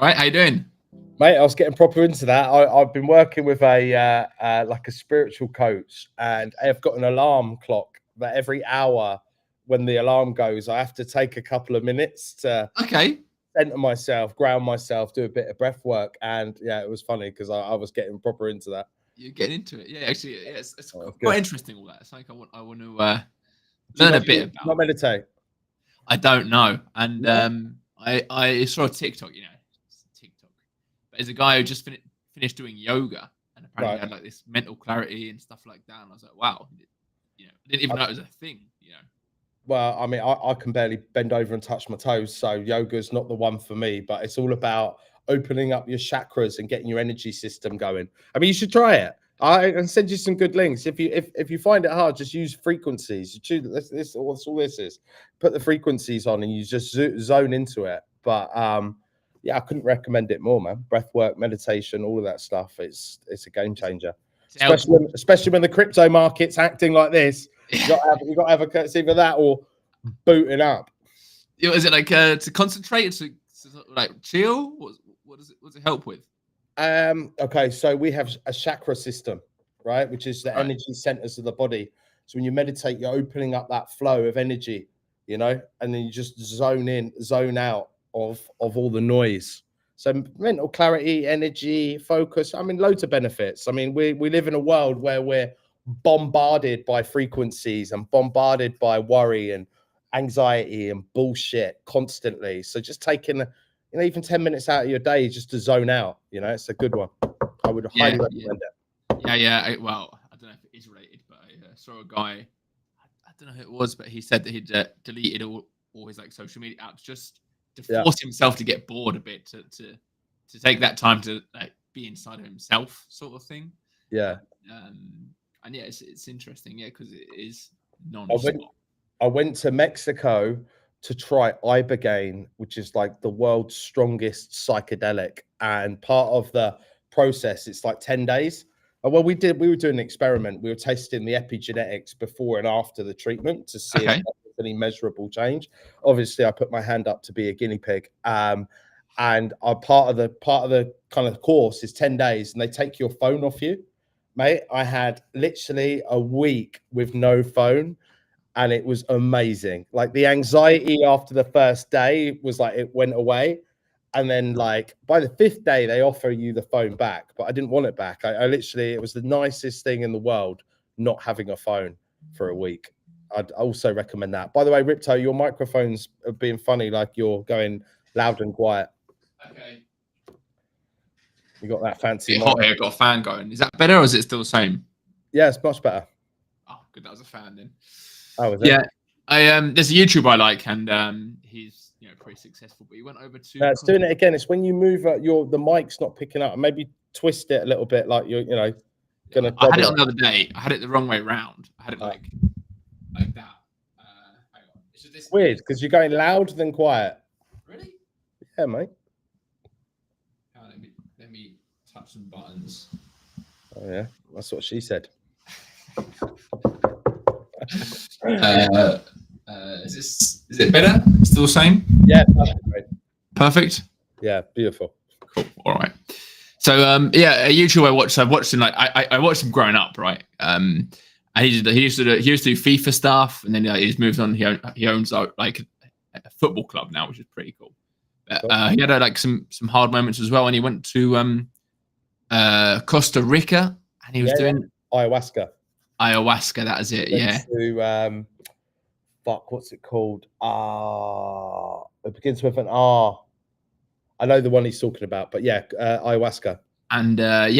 right, how you doing? Mate, I was getting proper into that. I've been working with a like a spiritual coach, and I've got an alarm clock that every hour when the alarm goes, I have to take a couple of minutes to center myself, ground myself, do a bit of breath work. And yeah, it was funny because I was getting proper into that. You're getting into it. Yeah, actually, yeah, it's quite interesting, all that. It's like I want to learn a bit about. Not meditate. I don't know. And I saw a TikTok, TikTok. But there's a guy who just finished doing yoga and apparently had like this mental clarity and stuff like that. And I was like, wow, I didn't even know it was a thing, Well, I mean, I can barely bend over and touch my toes, so yoga's not the one for me, but it's all about opening up your chakras and getting your energy system going. I mean, you should try it. I can send you some good links. If you find it hard, just use frequencies. That's all this is. Put the frequencies on and you just zone into it. But yeah, I couldn't recommend it more, man. Breath work, meditation, all of that stuff. It's a game changer. Especially when the crypto market's acting like this. You got to have it's either that or booting up. Is it like to concentrate, to like chill? What does it help with? Okay, so we have a chakra system, right, which is the energy centers of the body. So when you meditate, you're opening up that flow of energy, and then you just zone in, zone out of all the noise. So mental clarity, energy, focus. I mean, loads of benefits. I mean, we live in a world where we're bombarded by frequencies and bombarded by worry and anxiety and bullshit constantly. So just taking even 10 minutes out of your day just to zone out, it's a good one. I would highly recommend it. Well, I don't know if it is related, but I saw a guy, I don't know who it was, but he said that he'd deleted all his like social media apps just to force himself to get bored a bit, to take that time to like be inside of himself, sort of thing. Yeah. And yeah, it's interesting, because it is non-stop. I went to Mexico to try ibogaine, which is like the world's strongest psychedelic, and part of the process, it's like 10 days. Well, we were doing an experiment. We were testing the epigenetics before and after the treatment to see if there was any measurable change. Obviously, I put my hand up to be a guinea pig. And part of the kind of course is 10 days, and they take your phone off you. Mate, I had literally a week with no phone, and it was amazing. Like the anxiety after the first day was like it went away, and then like by the 5th day they offer you the phone back, but I didn't want it back. I literally, it was the nicest thing in the world not having a phone for a week. I'd also recommend that. By the way, Rypto, your microphones are being funny, like you're going loud and quiet. Okay. You got that fancy hot here, got a fan going. Is that better or is it still the same? Yeah, it's much better. Oh, good. That was a fan then. Oh, is it? Yeah. There's a YouTuber I like, and he's pretty successful. But he went over to. It's doing it again. It's when you move the mic's not picking up. Maybe twist it a little bit, like you're gonna. I had it on the other day. I had it the wrong way round. I had it like that. Hang on. It's just this weird because you're going louder than quiet. Really? Yeah, mate. Let me touch some buttons. Oh yeah, that's what she said. Is it better? Still the same? Yeah, perfect. Yeah, beautiful. Cool. All right. So a YouTuber I've watched him like I watched him growing up, right? And he used to do FIFA stuff, and then he's moved on. He owns like a football club now, which is pretty cool. He had like some hard moments as well, and he went to Costa Rica, and he was doing ayahuasca. That is it. To, what's it called? It begins with an R. I know the one he's talking about, but yeah, ayahuasca. And I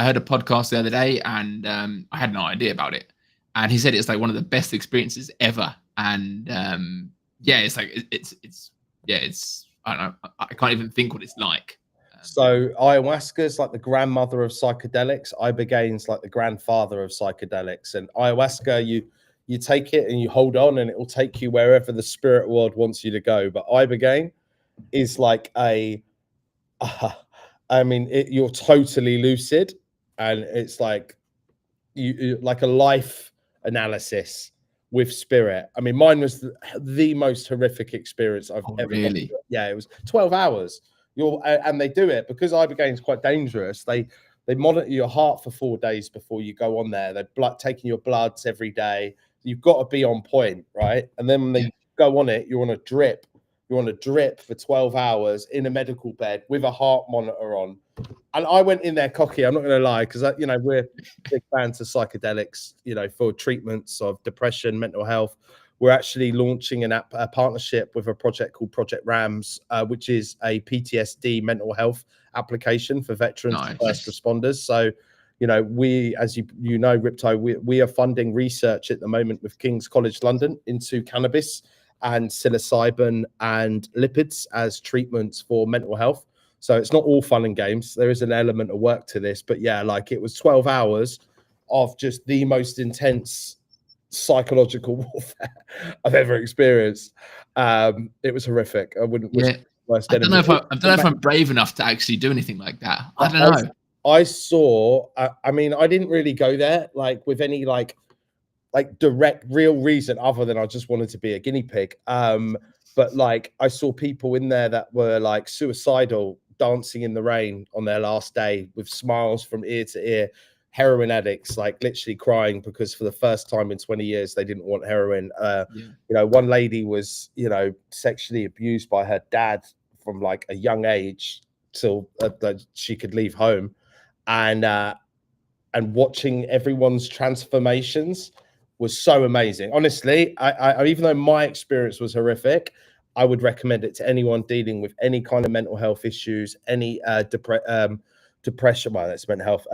heard a podcast the other day, and I had no idea about it. And he said it's like one of the best experiences ever. And it's like it's I don't know. I can't even think what it's like. So ayahuasca is like the grandmother of psychedelics. Ibogaine's like the grandfather of psychedelics. And ayahuasca, you take it and you hold on, and it will take you wherever the spirit world wants you to go. But ibogaine is like you're totally lucid, and it's like you like a life analysis with spirit. I mean, mine was the most horrific experience I've ever had. Yeah, it was 12 hours. And they do it because ibogaine is quite dangerous. They monitor your heart for 4 days before you go on there. They're taking your bloods every day. You've got to be on point, right? And then when they go on it, you're on a drip. You're on a drip for 12 hours in a medical bed with a heart monitor on. And I went in there cocky. I'm not going to lie, because we're big fans of psychedelics. For treatments of depression, mental health. We're actually launching a partnership with a project called Project RAMS, which is a PTSD mental health application for veterans and first responders. So, we, as you know, Rypto, we are funding research at the moment with King's College London into cannabis and psilocybin and lipids as treatments for mental health. So it's not all fun and games. There is an element of work to this, but yeah, like it was 12 hours of just the most intense psychological warfare I've ever experienced. It was horrific. I wouldn't. Yeah. I don't know if I'm brave enough to actually do anything like that. I don't know. I saw. I mean, I didn't really go there like with any like direct real reason other than I just wanted to be a guinea pig. But like I saw people in there that were like suicidal, dancing in the rain on their last day with smiles from ear to ear. Heroin addicts, like literally crying because for the first time in 20 years they didn't want heroin. One lady was sexually abused by her dad from like a young age till she could leave home, and watching everyone's transformations was so amazing. Honestly, I even though my experience was horrific, I would recommend it to anyone dealing with any kind of mental health issues, any depression. Well, that's mental health.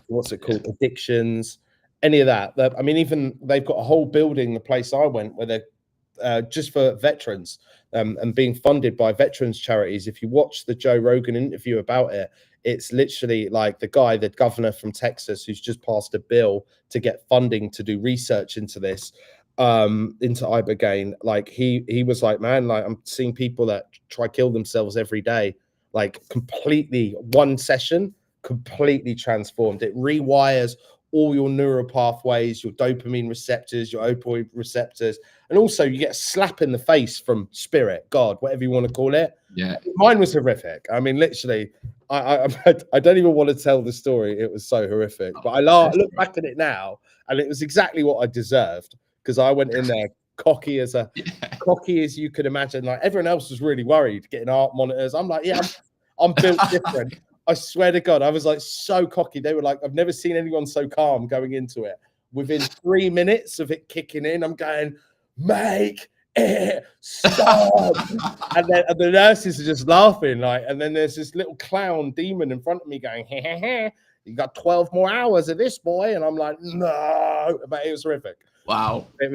What's it called? Addictions, any of that. I mean, even they've got a whole building, the place I went, where they're just for veterans and being funded by veterans charities. If you watch the Joe Rogan interview about it, it's literally like the governor from Texas, who's just passed a bill to get funding to do research into this, into ibogaine. Like he was like, man, like I'm seeing people that try kill themselves every day, like completely one session completely transformed. It rewires all your neural pathways, your dopamine receptors, your opioid receptors, and also you get a slap in the face from spirit, God, whatever you want to call it. Yeah, mine was horrific. I mean, literally, I don't even want to tell the story. It was so horrific. But I look back at it now, and it was exactly what I deserved, because I went in there cocky as you could imagine. Like everyone else was really worried, getting heart monitors. I'm like, yeah, I'm built different. I swear to God, I was like so cocky. They were like, I've never seen anyone so calm going into it. Within 3 minutes of it kicking in, I'm going, make it stop. and the nurses are just laughing, like, and then there's this little clown demon in front of me going, hey, hey, hey, you got 12 more hours of this, boy. And I'm like, no, but it was horrific. Wow. It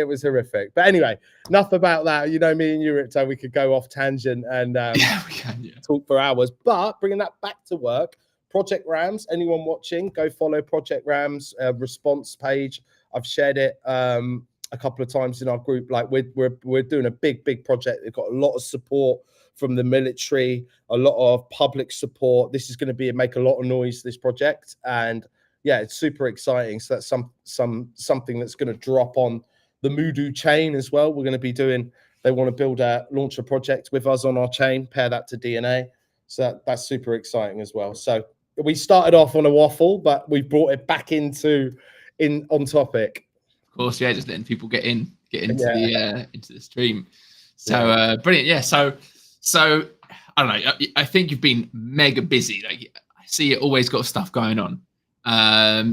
was horrific. But anyway, enough about that. You know, me and you, Rypto, we could go off tangent and we can, talk for hours. But bringing that back to work, Project RAMS, anyone watching, go follow Project RAMS response page. I've shared it a couple of times in our group. Like we're doing a big project. They've got a lot of support from the military, a lot of public support. This is going to make a lot of noise, this project, and yeah, it's super exciting. So that's something that's going to drop on the Muhdo chain as well. We're going to be doing. They want to launch a project with us on our chain, pair that to DNA. So that's super exciting as well. So we started off on a waffle, but we brought it back on topic. Of course, yeah, just letting people get into the stream. So brilliant, yeah. So I don't know. I think you've been mega busy. Like I see you always got stuff going on.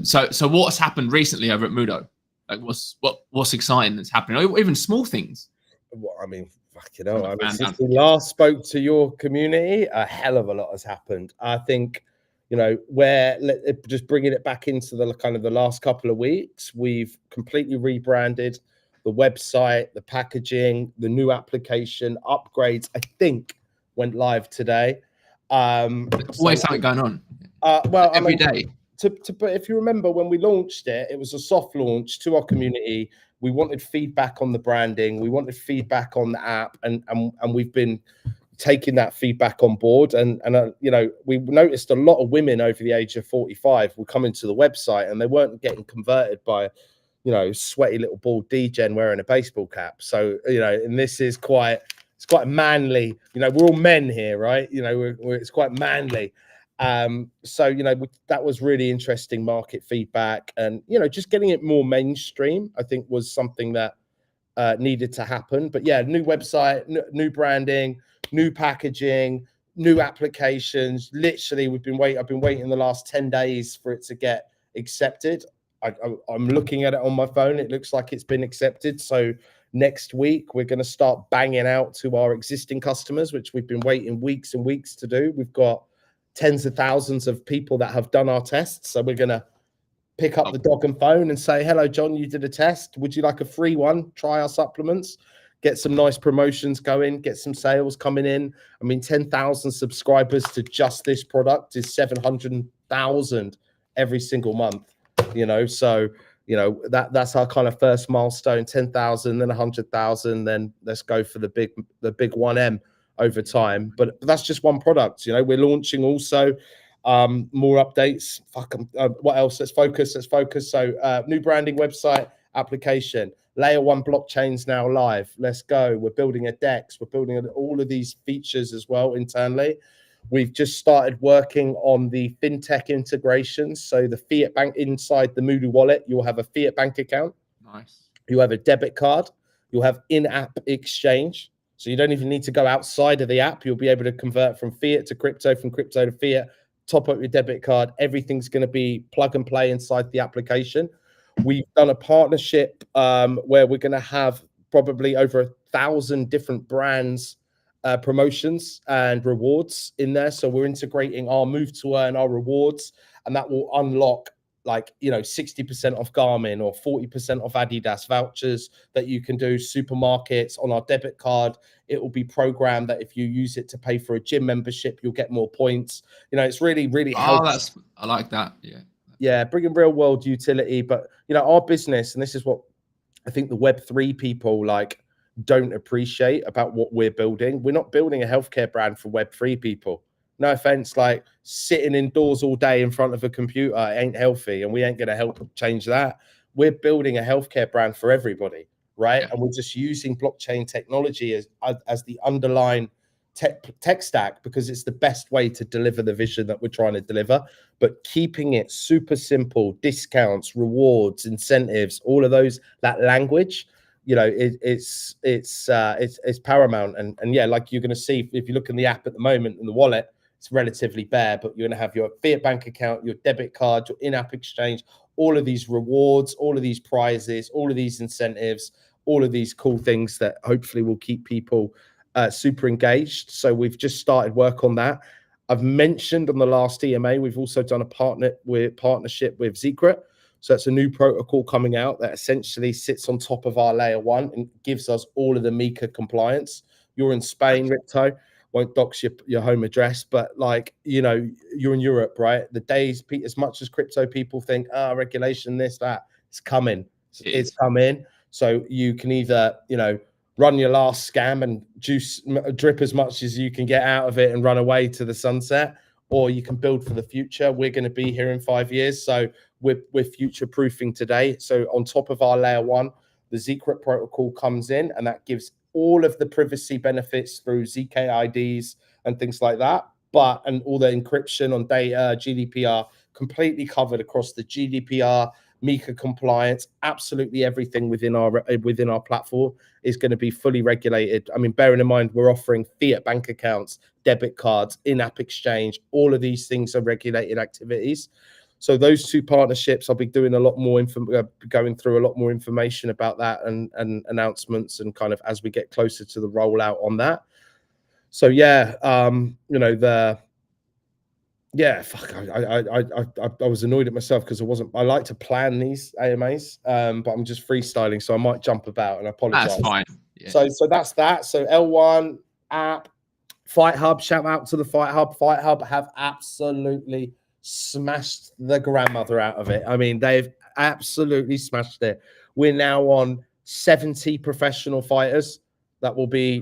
So what's happened recently over at Muhdo? Like what's exciting that's happening, or even small things? Well, I mean, fucking hell. I mean, since we last spoke to your community, a hell of a lot has happened. I think, just bringing it back into the kind of the last couple of weeks, we've completely rebranded the website, the packaging, the new application upgrades, I think went live today. Always something going on. Every day. But if you remember when we launched it, it was a soft launch to our community. We wanted feedback on the branding. We wanted feedback on the app, and we've been taking that feedback on board. And we noticed a lot of women over the age of 45 were coming to the website, and they weren't getting converted by, sweaty little bald degen wearing a baseball cap. So, and this is quite it's quite manly. You know, we're all men here, right? You know, it's quite manly. So, you know, that was really interesting market feedback, and, you know, just getting it more mainstream, I think, was something that needed to happen. But yeah, new website, new branding, new packaging, new applications. Literally, I've been waiting the last 10 days for it to get accepted. I'm looking at it on my phone. It looks like it's been accepted. So next week, we're going to start banging out to our existing customers, which we've been waiting weeks and weeks to do. We've got tens of thousands of people that have done our tests. So we're going to pick up the dog and phone and say, hello, John, you did a test. Would you like a free one? Try our supplements, get some nice promotions going, get some sales coming in. I mean, 10,000 subscribers to just this product is 700,000 every single month, you know? So, you know, that's our kind of first milestone, 10,000, then 100,000, then let's go for the big 1M over time. But that's just one product. You know, we're launching also more updates. What else? Let's focus. So new branding, website, application, layer 1 blockchains now live. Let's go. We're building a DEX. We're building all of these features as well internally. We've just started working on the fintech integrations. So the fiat bank inside the Muhdo wallet, you'll have a fiat bank account. Nice. You have a debit card. You'll have in-app exchange. So you don't even need to go outside of the app. You'll be able to convert from fiat to crypto, from crypto to fiat, top up your debit card. Everything's going to be plug and play inside the application. We've done a partnership where we're going to have probably over 1,000 different brands, promotions and rewards in there. So we're integrating our move to earn, our rewards, and that will unlock, like, you know, 60% off Garmin or 40% off Adidas vouchers that you can do, supermarkets on our debit card. It will be programmed that if you use it to pay for a gym membership, you'll get more points. You know, it's really, really helps. I like that. Yeah. Yeah, bringing real world utility. But, you know, our business, and this is what I think the Web3 people like don't appreciate about what we're building. We're not building a healthcare brand for Web3 people. No offense, like sitting indoors all day in front of a computer ain't healthy, and we ain't going to help change that. We're building a healthcare brand for everybody, right? Yeah. And we're just using blockchain technology as the underlying tech stack, because it's the best way to deliver the vision that we're trying to deliver, but keeping it super simple, discounts, rewards, incentives, all of those, that language, you know, it's paramount. And yeah, like you're going to see if you look in the app at the moment in the wallet, it's relatively bare, but you're going to have your fiat bank account, your debit card, your in-app exchange, all of these rewards, all of these prizes, all of these incentives, all of these cool things that hopefully will keep people super engaged. So we've just started work on that. I've mentioned on the last EMA, we've also done a partnership with Secret. So it's a new protocol coming out that essentially sits on top of our layer 1 and gives us all of the MiCA compliance. You're in Spain, Rypto. Won't dox your home address, but, like, you know, you're in Europe, right? The days, as much as crypto people think, regulation, this, that, it's coming. It's coming. So you can either, you know, run your last scam and drip as much as you can get out of it and run away to the sunset, or you can build for the future. We're going to be here in 5 years, so we're future proofing today. So on top of our layer 1, the Secret protocol comes in, and that gives all of the privacy benefits through ZK IDs and things like that, and all the encryption on data, GDPR, completely covered across the GDPR, MiCA compliance. Absolutely everything within our platform is going to be fully regulated. I mean, bearing in mind, we're offering fiat bank accounts, debit cards, in-app exchange. All of these things are regulated activities. So those two partnerships, I'll be doing a lot more going through a lot more information about that and announcements, and kind of as we get closer to the rollout on that. So yeah, you know, I was annoyed at myself because I like to plan these AMAs, but I'm just freestyling, so I might jump about, and I apologize. That's fine. Yeah. So that's that. So L1 app, Fight Hub, shout out to the Fight Hub. Fight Hub have absolutely smashed the grandmother out of it. I mean, they've absolutely smashed it. We're now on 70 professional fighters that will be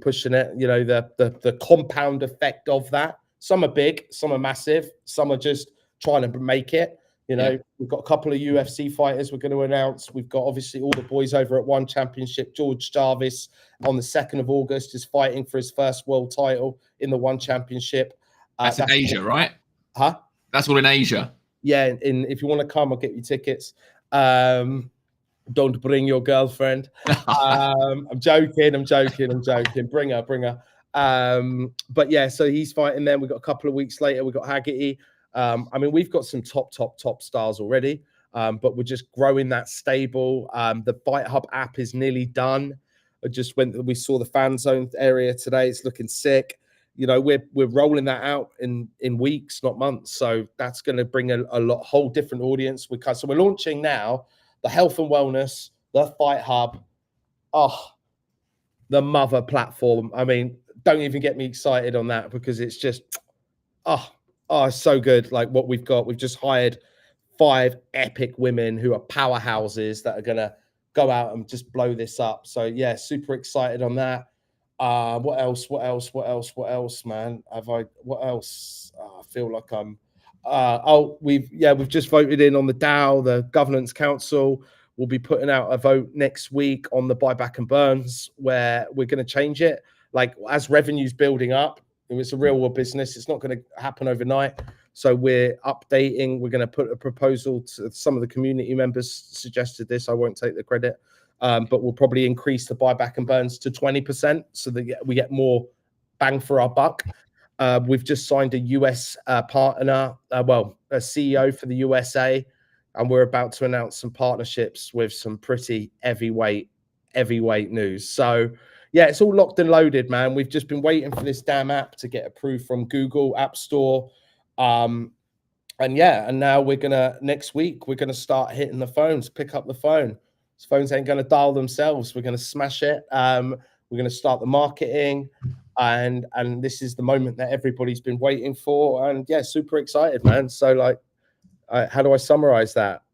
pushing it. You know, the compound effect of that. Some are big, some are massive, some are just trying to make it. You know, we've got a couple of UFC fighters we're going to announce. We've got obviously all the boys over at One Championship. George Jarvis on the 2nd of August is fighting for his first world title in the One Championship. That's in Asia, right? Huh? That's all in Asia. Yeah, if you want to come, I'll get you tickets. Don't bring your girlfriend. I'm joking. Bring her. But yeah, so he's fighting then. We've got a couple of weeks later, we've got Haggerty. I mean, we've got some top stars already, but we're just growing that stable. The Fight Hub app is nearly done. We saw the fan zone area today. It's looking sick. You know, we're rolling that out in weeks, not months. So that's going to bring a whole different audience. So we're launching now the health and wellness, the Fight Hub, the mother platform. I mean, don't even get me excited on that because it's just, it's so good. Like what we've got, we've just hired 5 epic women who are powerhouses that are going to go out and just blow this up. So yeah, super excited on that. What else, man? What else? I feel like I'm, we've just voted in on the DAO, the Governance Council. We'll be putting out a vote next week on the buyback and burns where we're going to change it. Like as revenue's building up, it's a real world business. It's not going to happen overnight. So we're updating. We're going to put a proposal to some of the community members suggested this. I won't take the credit. But we'll probably increase the buyback and burns to 20% so that we get more bang for our buck. We've just signed a US partner, a CEO for the USA, and we're about to announce some partnerships with some pretty heavyweight news. So yeah, it's all locked and loaded, man. We've just been waiting for this damn app to get approved from Google App Store. And now next week, we're going to start hitting the phones, pick up the phone. These phones ain't going to dial themselves. We're going to smash it. We're going to start the marketing. And this is the moment that everybody's been waiting for. And yeah, super excited, man. So like, how do I summarize that?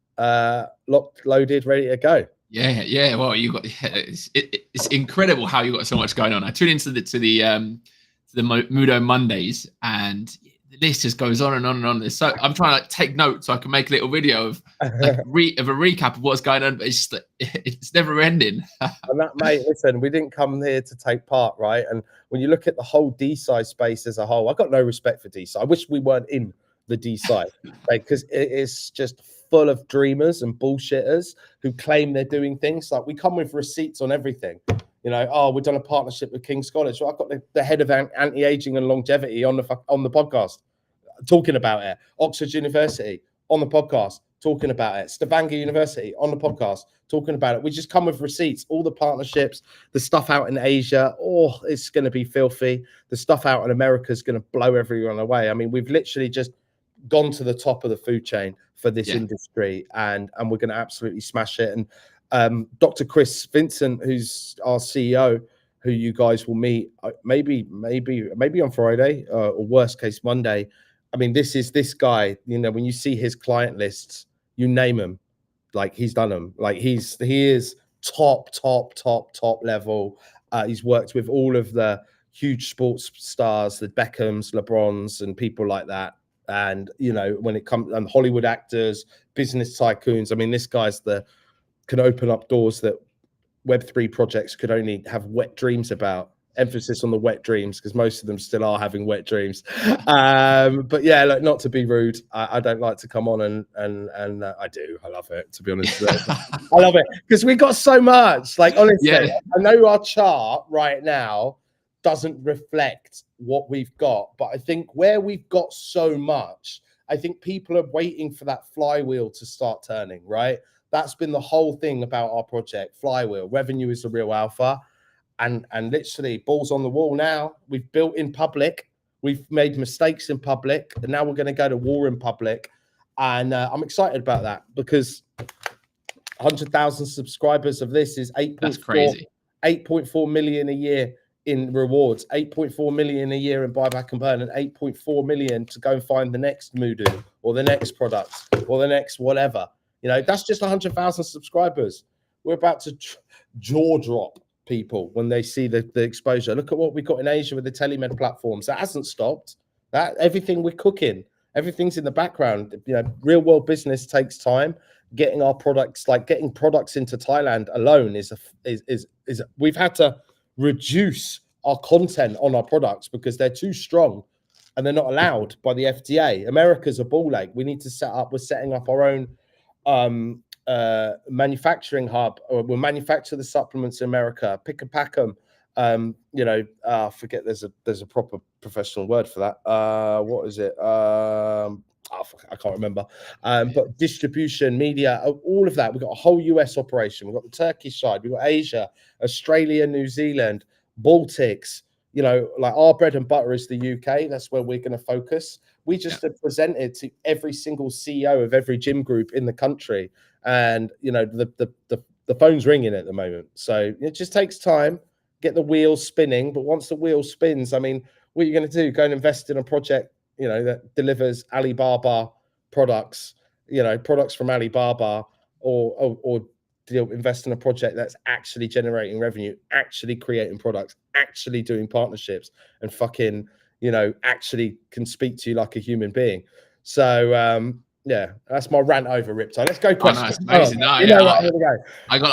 Locked, loaded, ready to go. Yeah. Well, it's incredible how you got so much going on. I tuned into the Muhdo Mondays, and the list just goes on and on and on. So I'm trying to like, take notes so I can make a little video of a recap of what's going on, but it's never ending. And that, mate, listen, we didn't come here to take part, right? And when you look at the whole D-side space as a whole, I've got no respect for D-side. I wish we weren't in the D-side, because it is just full of dreamers and bullshitters who claim they're doing things. Like we come with receipts on everything. You know, we've done a partnership with King's College. So I've got the head of anti-aging and longevity on the podcast talking about it. Oxford University on the podcast talking about it. Stavanger University on the podcast talking about it. We just come with receipts. All the partnerships, the stuff out in Asia, it's going to be filthy. The stuff out in America is going to blow everyone away. I mean, we've literally just gone to the top of the food chain for this industry, and we're going to absolutely smash it. And Dr. Chris Vincent, who's our CEO, who you guys will meet maybe on Friday or worst case Monday. I mean, this guy, you know, when you see his client lists, you name him, like he's done them. Like he is top level. He's worked with all of the huge sports stars, the Beckhams, LeBrons, and people like that. And, you know, when it comes and Hollywood actors, business tycoons, I mean, this guy's can open up doors that Web3 projects could only have wet dreams about. Emphasis on the wet dreams, because most of them still are having wet dreams. But yeah, look, not to be rude, I don't like to come on and I do. I love it, to be honest. I love it because we got so much. Like honestly, I know our chart right now doesn't reflect what we've got, but I think where we've got so much, I think people are waiting for that flywheel to start turning, right? That's been the whole thing about our project, flywheel. Revenue is the real alpha. And literally balls on the wall now. We've built in public. We've made mistakes in public. And now we're going to go to war in public. And I'm excited about that because 100,000 subscribers of this is 8.4 million a year in rewards, 8.4 million a year in buyback and burn, and 8.4 million to go and find the next Muhdo or the next product or the next whatever. You know, that's just 100,000 subscribers. We're about to jaw drop people when they see the exposure. Look at what we got in Asia with the telemed platforms. That hasn't stopped. That everything we're cooking, Everything's in the background. You know, real world business takes time. Getting our products, like getting products into Thailand alone is we've had to reduce our content on our products because they're too strong and they're not allowed by the FDA. America's a ball ache. We need to we're setting up our own manufacturing hub, or we'll manufacture the supplements in America, pick and pack them. You know, I forget there's a proper professional word for that. What is it? I can't remember. But distribution, media, all of that. We've got a whole US operation. We've got the Turkish side. We've got Asia, Australia, New Zealand, Baltics. You know, like our bread and butter is the UK. That's where we're going to focus. We just have presented to every single CEO of every gym group in the country, and you know, the phone's ringing at the moment. So it just takes time, get the wheels spinning. But once the wheel spins, I mean, what are you going to do? Go and invest in a project, you know, that delivers Alibaba products, you know, products from Alibaba, or invest in a project that's actually generating revenue, actually creating products, actually doing partnerships, and fucking, you know, actually can speak to you like a human being. So yeah, that's my rant over, Rypto. Let's go questions. Oh, no, it's amazing. Oh, you know what? Here we go.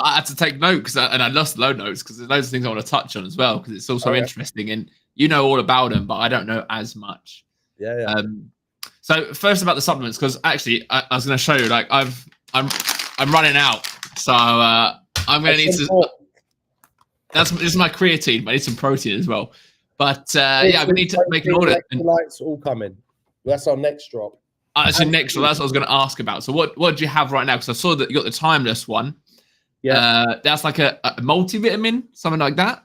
I had to take notes, and I lost load notes because there's loads of things I want to touch on as well, because it's also interesting, and you know all about them, but I don't know as much. Yeah. So first about the supplements, because actually I was going to show you, like I'm running out, so I'm going to need to. This is my creatine, but I need some protein as well. But yeah, we need to make an order. Electrolytes all coming. That's our next drop. Actually, next, that's what I was going to ask about. So what do you have right now? Because I saw that you got the timeless one. Yeah, that's like a multivitamin, something like that.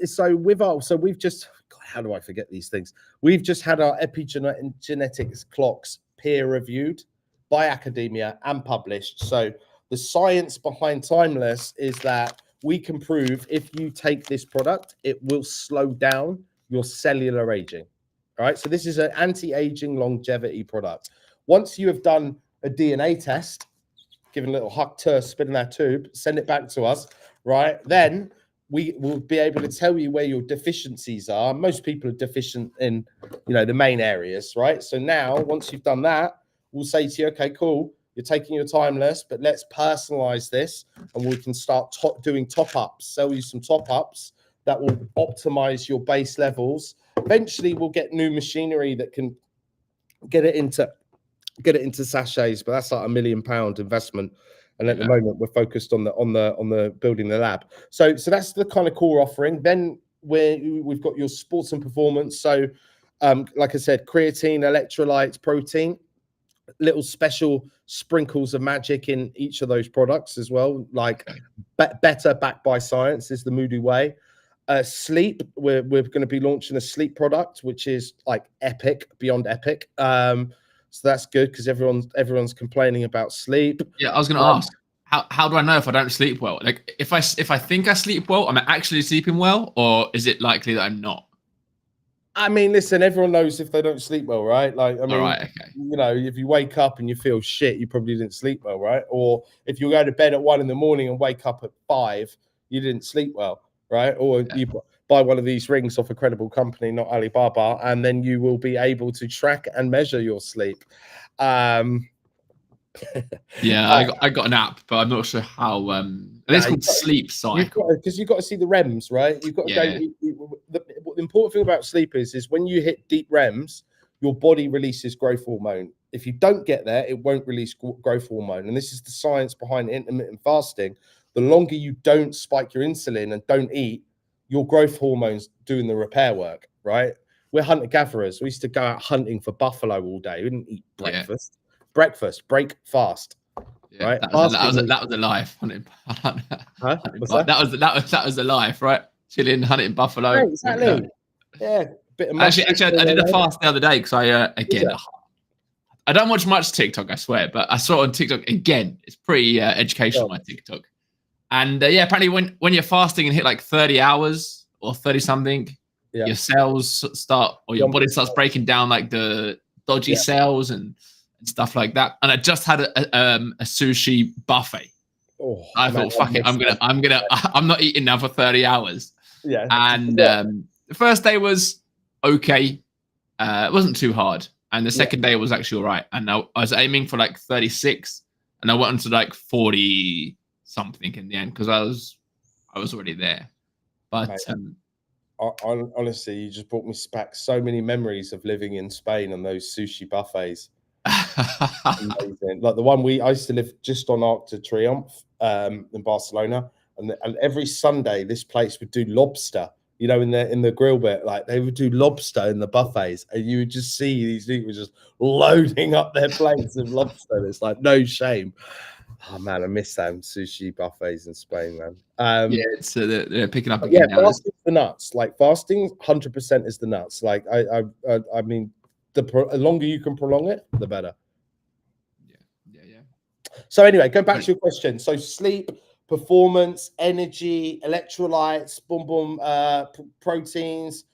So we've just, God, how do I forget these things? We've just had our epigenetics clocks peer reviewed by academia and published. So the science behind timeless is that we can prove if you take this product, it will slow down your cellular aging. All right. So this is an anti-aging longevity product. Once you have done a DNA test, give a little huck to spin in that tube, send it back to us, right? Then we will be able to tell you where your deficiencies are. Most people are deficient in, you know, the main areas, right? So now, once you've done that, we'll say to you, okay, cool, you're taking your timeless, but let's personalize this, and we can start doing top-ups, sell you some top-ups that will optimize your base levels. Eventually, we'll get new machinery that can get it into sachets, but that's like £1 million investment. And at the moment, we're focused on the building the lab. So that's the kind of core offering. Then we've got your sports and performance. So like I said, creatine, electrolytes, protein, little special sprinkles of magic in each of those products as well. Like better backed by science is the Muhdo way. Sleep, we're going to be launching a sleep product, which is like epic, beyond epic. So that's good because everyone's complaining about sleep. Yeah, I was going to ask, how do I know if I don't sleep well? Like if I think I sleep well, am I actually sleeping well, or is it likely that I'm not? I mean, listen, everyone knows if they don't sleep well, right? Like, I mean, okay. You know, if you wake up and you feel shit, you probably didn't sleep well, right? Or if you go to bed at 1 in the morning and wake up at 5, you didn't sleep well, right? Or you buy one of these rings off a credible company, not Alibaba, and then you will be able to track and measure your sleep. Yeah, I got an app, but I'm not sure how. It's called Sleep Cycle. Because you've got to see the REMs, right? You've got to go. The important thing about sleep is when you hit deep REMs, your body releases growth hormone. If you don't get there, it won't release growth hormone. And this is the science behind intermittent fasting. The longer you don't spike your insulin and don't eat, your growth hormones doing the repair work, right? We're hunter-gatherers. We used to go out hunting for buffalo all day. We didn't eat breakfast. Yeah. Breakfast, break fast. Yeah, right? That was a life. That was a life, right? Chilling, hunting buffalo. Right, exactly. Yeah. Actually, I did a fast the other day because I don't watch much TikTok, I swear, but I saw it on TikTok again. It's pretty educational, my TikTok. And apparently when you're fasting and hit like 30 hours or 30 something, your cells start, or your body starts breaking down like the dodgy cells and stuff like that. And I just had a sushi buffet. I thought, fuck it, I'm not eating now for 30 hours. Yeah. And the first day was okay. It wasn't too hard. and the second day was actually all right. And I was aiming for like 36, and I went on to like 40 something in the end because I was already there. But honestly, you just brought me back so many memories of living in Spain and those sushi buffets. Amazing. Like the one I used to live just on Arc de Triomphe in Barcelona, and every Sunday this place would do lobster. You know, in the grill bit, like they would do lobster in the buffets, and you would just see these people just loading up their plates of lobster. It's like no shame. Oh man, I miss them sushi buffets in Spain, man. Yeah, so they're picking up again. Yeah, fasting's the nuts. Like fasting, 100% is the nuts. Like I mean, the longer you can prolong it, the better. Yeah. So anyway, going back to your question. So sleep, performance, energy, electrolytes, proteins,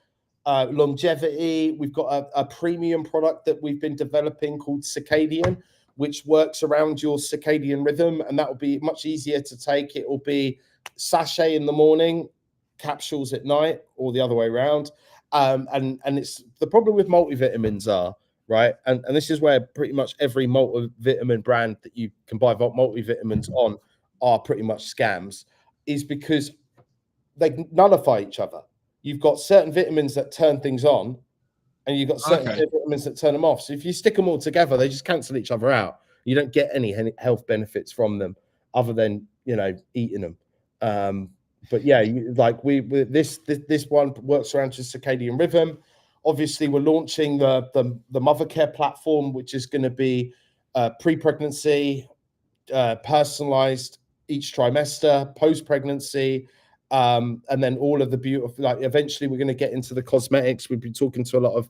longevity. We've got a premium product that we've been developing called Circadian, which works around your circadian rhythm, and that will be much easier to take. It will be sachet in the morning, capsules at night, or the other way around. And it's the problem with multivitamins are, right? And this is where pretty much every multivitamin brand that you can buy multivitamins on are pretty much scams, is because they nullify each other. You've got certain vitamins that turn things on, and you've got certain vitamins that turn them off. So if you stick them all together, they just cancel each other out. You don't get any health benefits from them other than, you know, eating them. But yeah, this one works around your circadian rhythm. Obviously, we're launching the Mother Care platform, which is going to be pre-pregnancy, personalized each trimester, post-pregnancy, and then all of the beautiful, like eventually we're going to get into the cosmetics. We've been talking to a lot of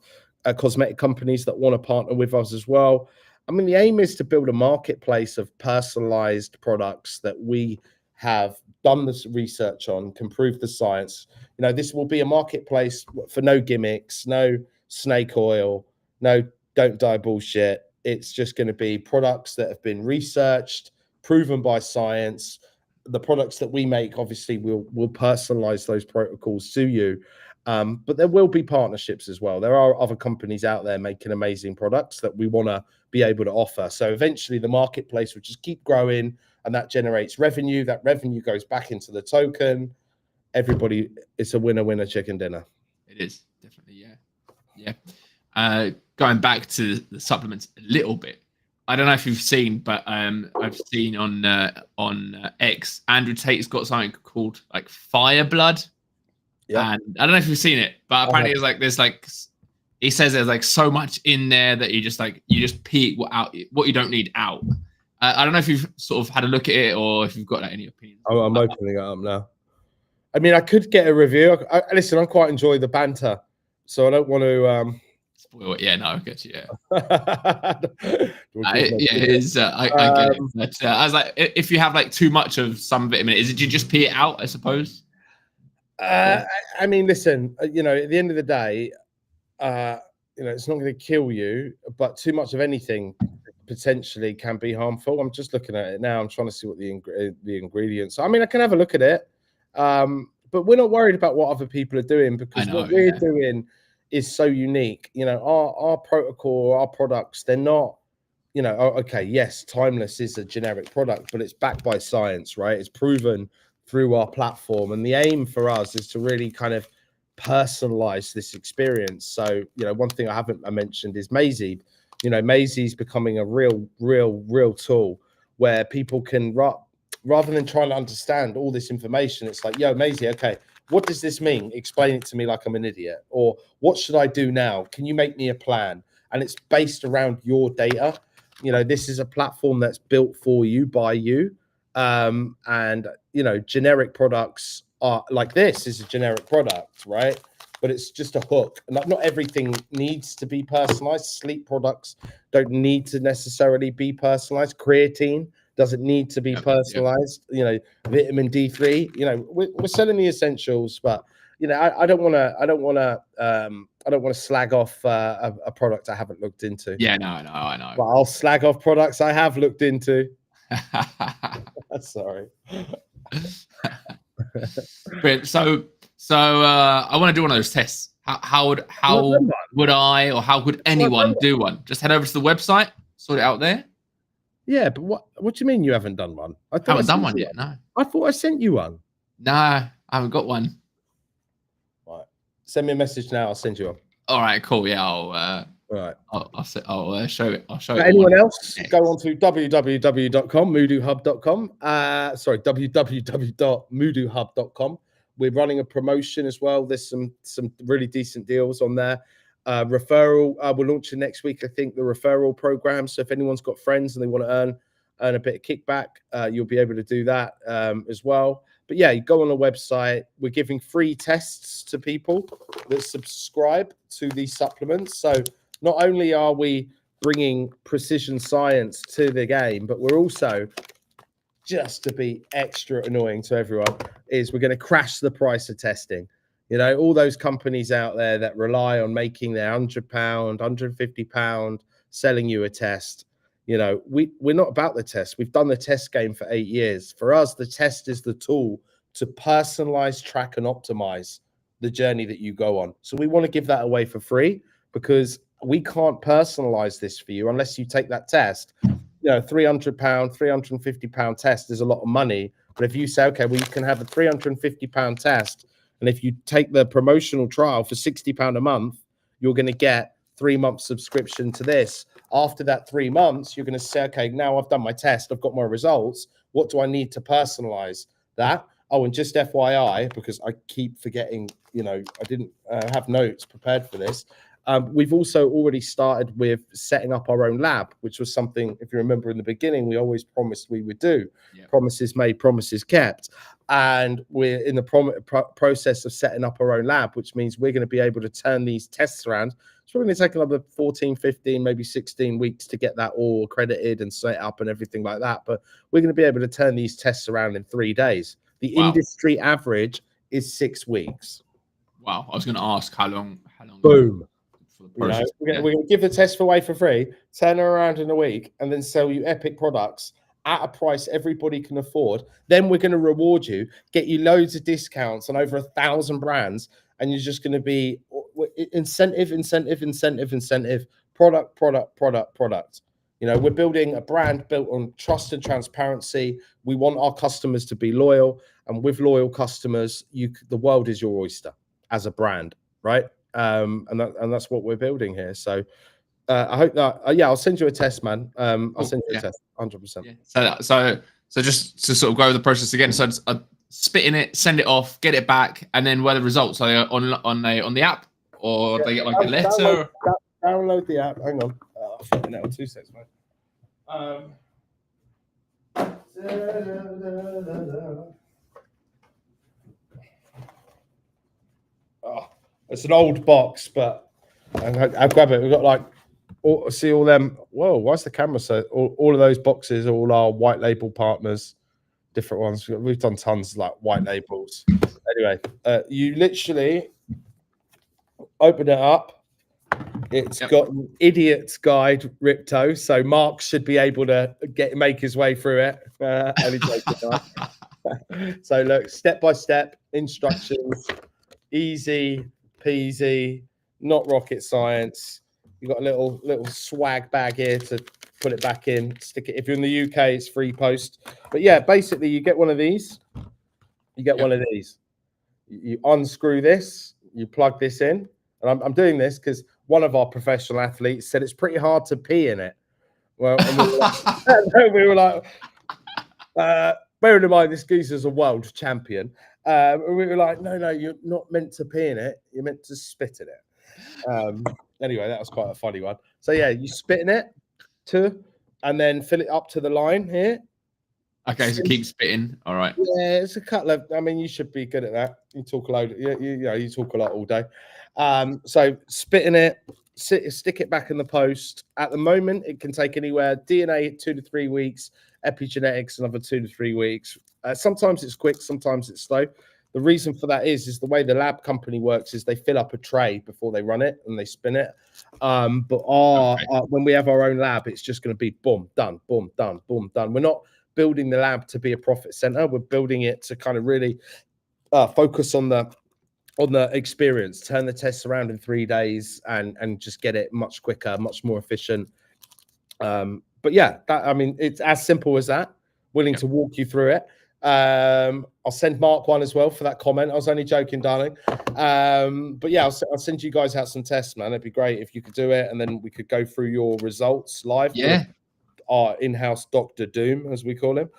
cosmetic companies that want to partner with us as well. I mean, the aim is to build a marketplace of personalized products that we have done this research on, can prove the science. You know, this will be a marketplace for no gimmicks, no snake oil, no don't die bullshit. It's just going to be products that have been researched, proven by science. The products that we make, obviously, we'll personalize those protocols to you. But there will be partnerships as well. There are other companies out there making amazing products that we want to be able to offer. So eventually the marketplace will just keep growing, and that generates revenue. That revenue goes back into the token. Everybody, it's a winner chicken dinner. It is definitely, yeah. Going back to the supplements a little bit, I don't know if you've seen, but I've seen on X, Andrew Tate's got something called like Fire Blood. Yeah. And I don't know if you've seen it, but apparently it's like there's like, he says there's like so much in there that you just pee what you don't need out. I don't know if you've sort of had a look at it or if you've got like, any opinions. I'm opening it up now. I mean, I could get a review. Listen, I quite enjoy the banter, so I don't want to spoil it. Yeah, no, I get you. Yeah, it is. I get it. But I was like, if you have like too much of some vitamin, do you just pee it out? I suppose. I mean, listen. You know, at the end of the day, you know, it's not going to kill you, but too much of anything potentially can be harmful. I'm just looking at it now. I'm trying to see what the ingredients are. I mean, I can have a look at it, but we're not worried about what other people are doing, because what we're doing is so unique. You know, our protocol, our products, they're not, you know, okay, yes, Timeless is a generic product, but it's backed by science, right? It's proven through our platform, and the aim for us is to really kind of personalize this experience. So, you know, one thing I mentioned is Maisie. You know, Maisie's becoming a real tool where people can, rather than trying to understand all this information, it's like, yo, Maisie, okay, what does this mean? Explain it to me like I'm an idiot. Or what should I do now? Can you make me a plan? And it's based around your data. You know, this is a platform that's built for you, by you. And, you know, generic products are like, this is a generic product, right? But it's just a hook. Not everything needs to be personalized. Sleep products don't need to necessarily be personalized. Creatine doesn't need to be personalized. You know, vitamin D3. You know, we're selling the essentials, but you know, I don't want to slag off a product I haven't looked into. Yeah, no, I know. But I'll slag off products I have looked into. Sorry. But so I want to do one of those tests How would I, or how could anyone do one? Just head over to the website, sort it out there. Yeah, but what do you mean you haven't done one? I haven't done one yet. No. I thought I sent you one. No, I haven't got one. Right. Send me a message now. I'll send you one. All right, cool. Yeah, Right. I'll show it. I'll show it. Anyone else? Go on to www.muhdohub.com. Sorry, www.muhdohub.com. We're running a promotion as well. There's some really decent deals on there. Referral. We're launching next week, I think, the referral program. So if anyone's got friends and they want to earn a bit of kickback, you'll be able to do that as well. But yeah, you go on the website. We're giving free tests to people that subscribe to these supplements. So not only are we bringing precision science to the game, but we're also, just to be extra annoying to everyone, is we're going to crash the price of testing. You know, all those companies out there that rely on making their £100, £150 selling you a test. You know, we're not about the test. We've done the test game for 8 years. For us, the test is the tool to personalize, track, and optimize the journey that you go on. So we want to give that away for free, because we can't personalize this for you unless you take that test. You know, £300, £350 test is a lot of money. But if you say, okay, well, you can have a £350 test, and if you take the promotional trial for £60 a month, you're going to get 3 months subscription to this. After that 3 months, you're going to say, okay, now I've done my test, I've got my results. What do I need to personalize that? Oh, and just FYI, because I keep forgetting, you know, I didn't have notes prepared for this. We've also already started with setting up our own lab, which was something, if you remember in the beginning, we always promised we would do. Yeah. Promises made, promises kept. And we're in the process of setting up our own lab, which means we're going to be able to turn these tests around. It's probably going to take another 14, 15, maybe 16 weeks to get that all accredited and set up and everything like that. But we're going to be able to turn these tests around in 3 days. The industry average is 6 weeks. Wow. I was going to ask how long. Boom. You know, we're going to give the test away for free, turn it around in a week, and then sell you epic products at a price everybody can afford. Then we're going to reward you, get you loads of discounts on over 1,000 brands, and you're just going to be incentive, product. You know, we're building a brand built on trust and transparency. We want our customers to be loyal, and with loyal customers, the world is your oyster as a brand, right? And that's what we're building here. So I hope that I'll send you a test, man. I'll send you a test, 100%. Yeah. So just to sort of go over the process again. So spit in it, send it off, get it back, and then where the results are they on the app, or they get like a letter. Download the app. Hang on, I'll fit in it on 2 seconds, mate. It's an old box, but I'll grab it. We've got like, see all them. Whoa, why is the camera so? All of those boxes, all our white label partners, different ones. We've done tons of like white labels. Anyway, you literally open it up. It's got an idiot's guide, Rypto, so Mark should be able to make his way through it. So look, step by step instructions, easy peasy, not rocket science. You got a little swag bag here to put it back in, stick it. If you're in the UK, it's free post. But yeah, basically you get one of these. You get one of these. You unscrew this, you plug this in. And I'm doing this because one of our professional athletes said it's pretty hard to pee in it. Well, and we were like, bearing in mind this geezer's a world champion. And we were like, no, you're not meant to pee in it. You're meant to spit in it. Anyway, that was quite a funny one. So yeah, you spit in it and then fill it up to the line here. Okay, so keep spitting. All right. Yeah, it's a couple of. I mean, you should be good at that. You talk a load. You talk a lot all day. So spit in it, stick it back in the post. At the moment, it can take anywhere DNA 2 to 3 weeks, epigenetics another 2 to 3 weeks. Sometimes it's quick, sometimes it's slow. The reason for that is the way the lab company works is they fill up a tray before they run it and they spin it. But when we have our own lab, it's just going to be boom, done, boom, done, boom, done. We're not building the lab to be a profit center. We're building it to kind of really focus on the on the experience, turn the tests around in 3 days and just get it much quicker, much more efficient. But yeah, that, I mean, it's as simple as that. Willing to walk you through it. I'll send Mark one as well for that comment. I was only joking, darling. But yeah, I'll send you guys out some tests, man. It'd be great if you could do it, and then we could go through your results live. Yeah. Our in-house Dr. Doom, as we call him.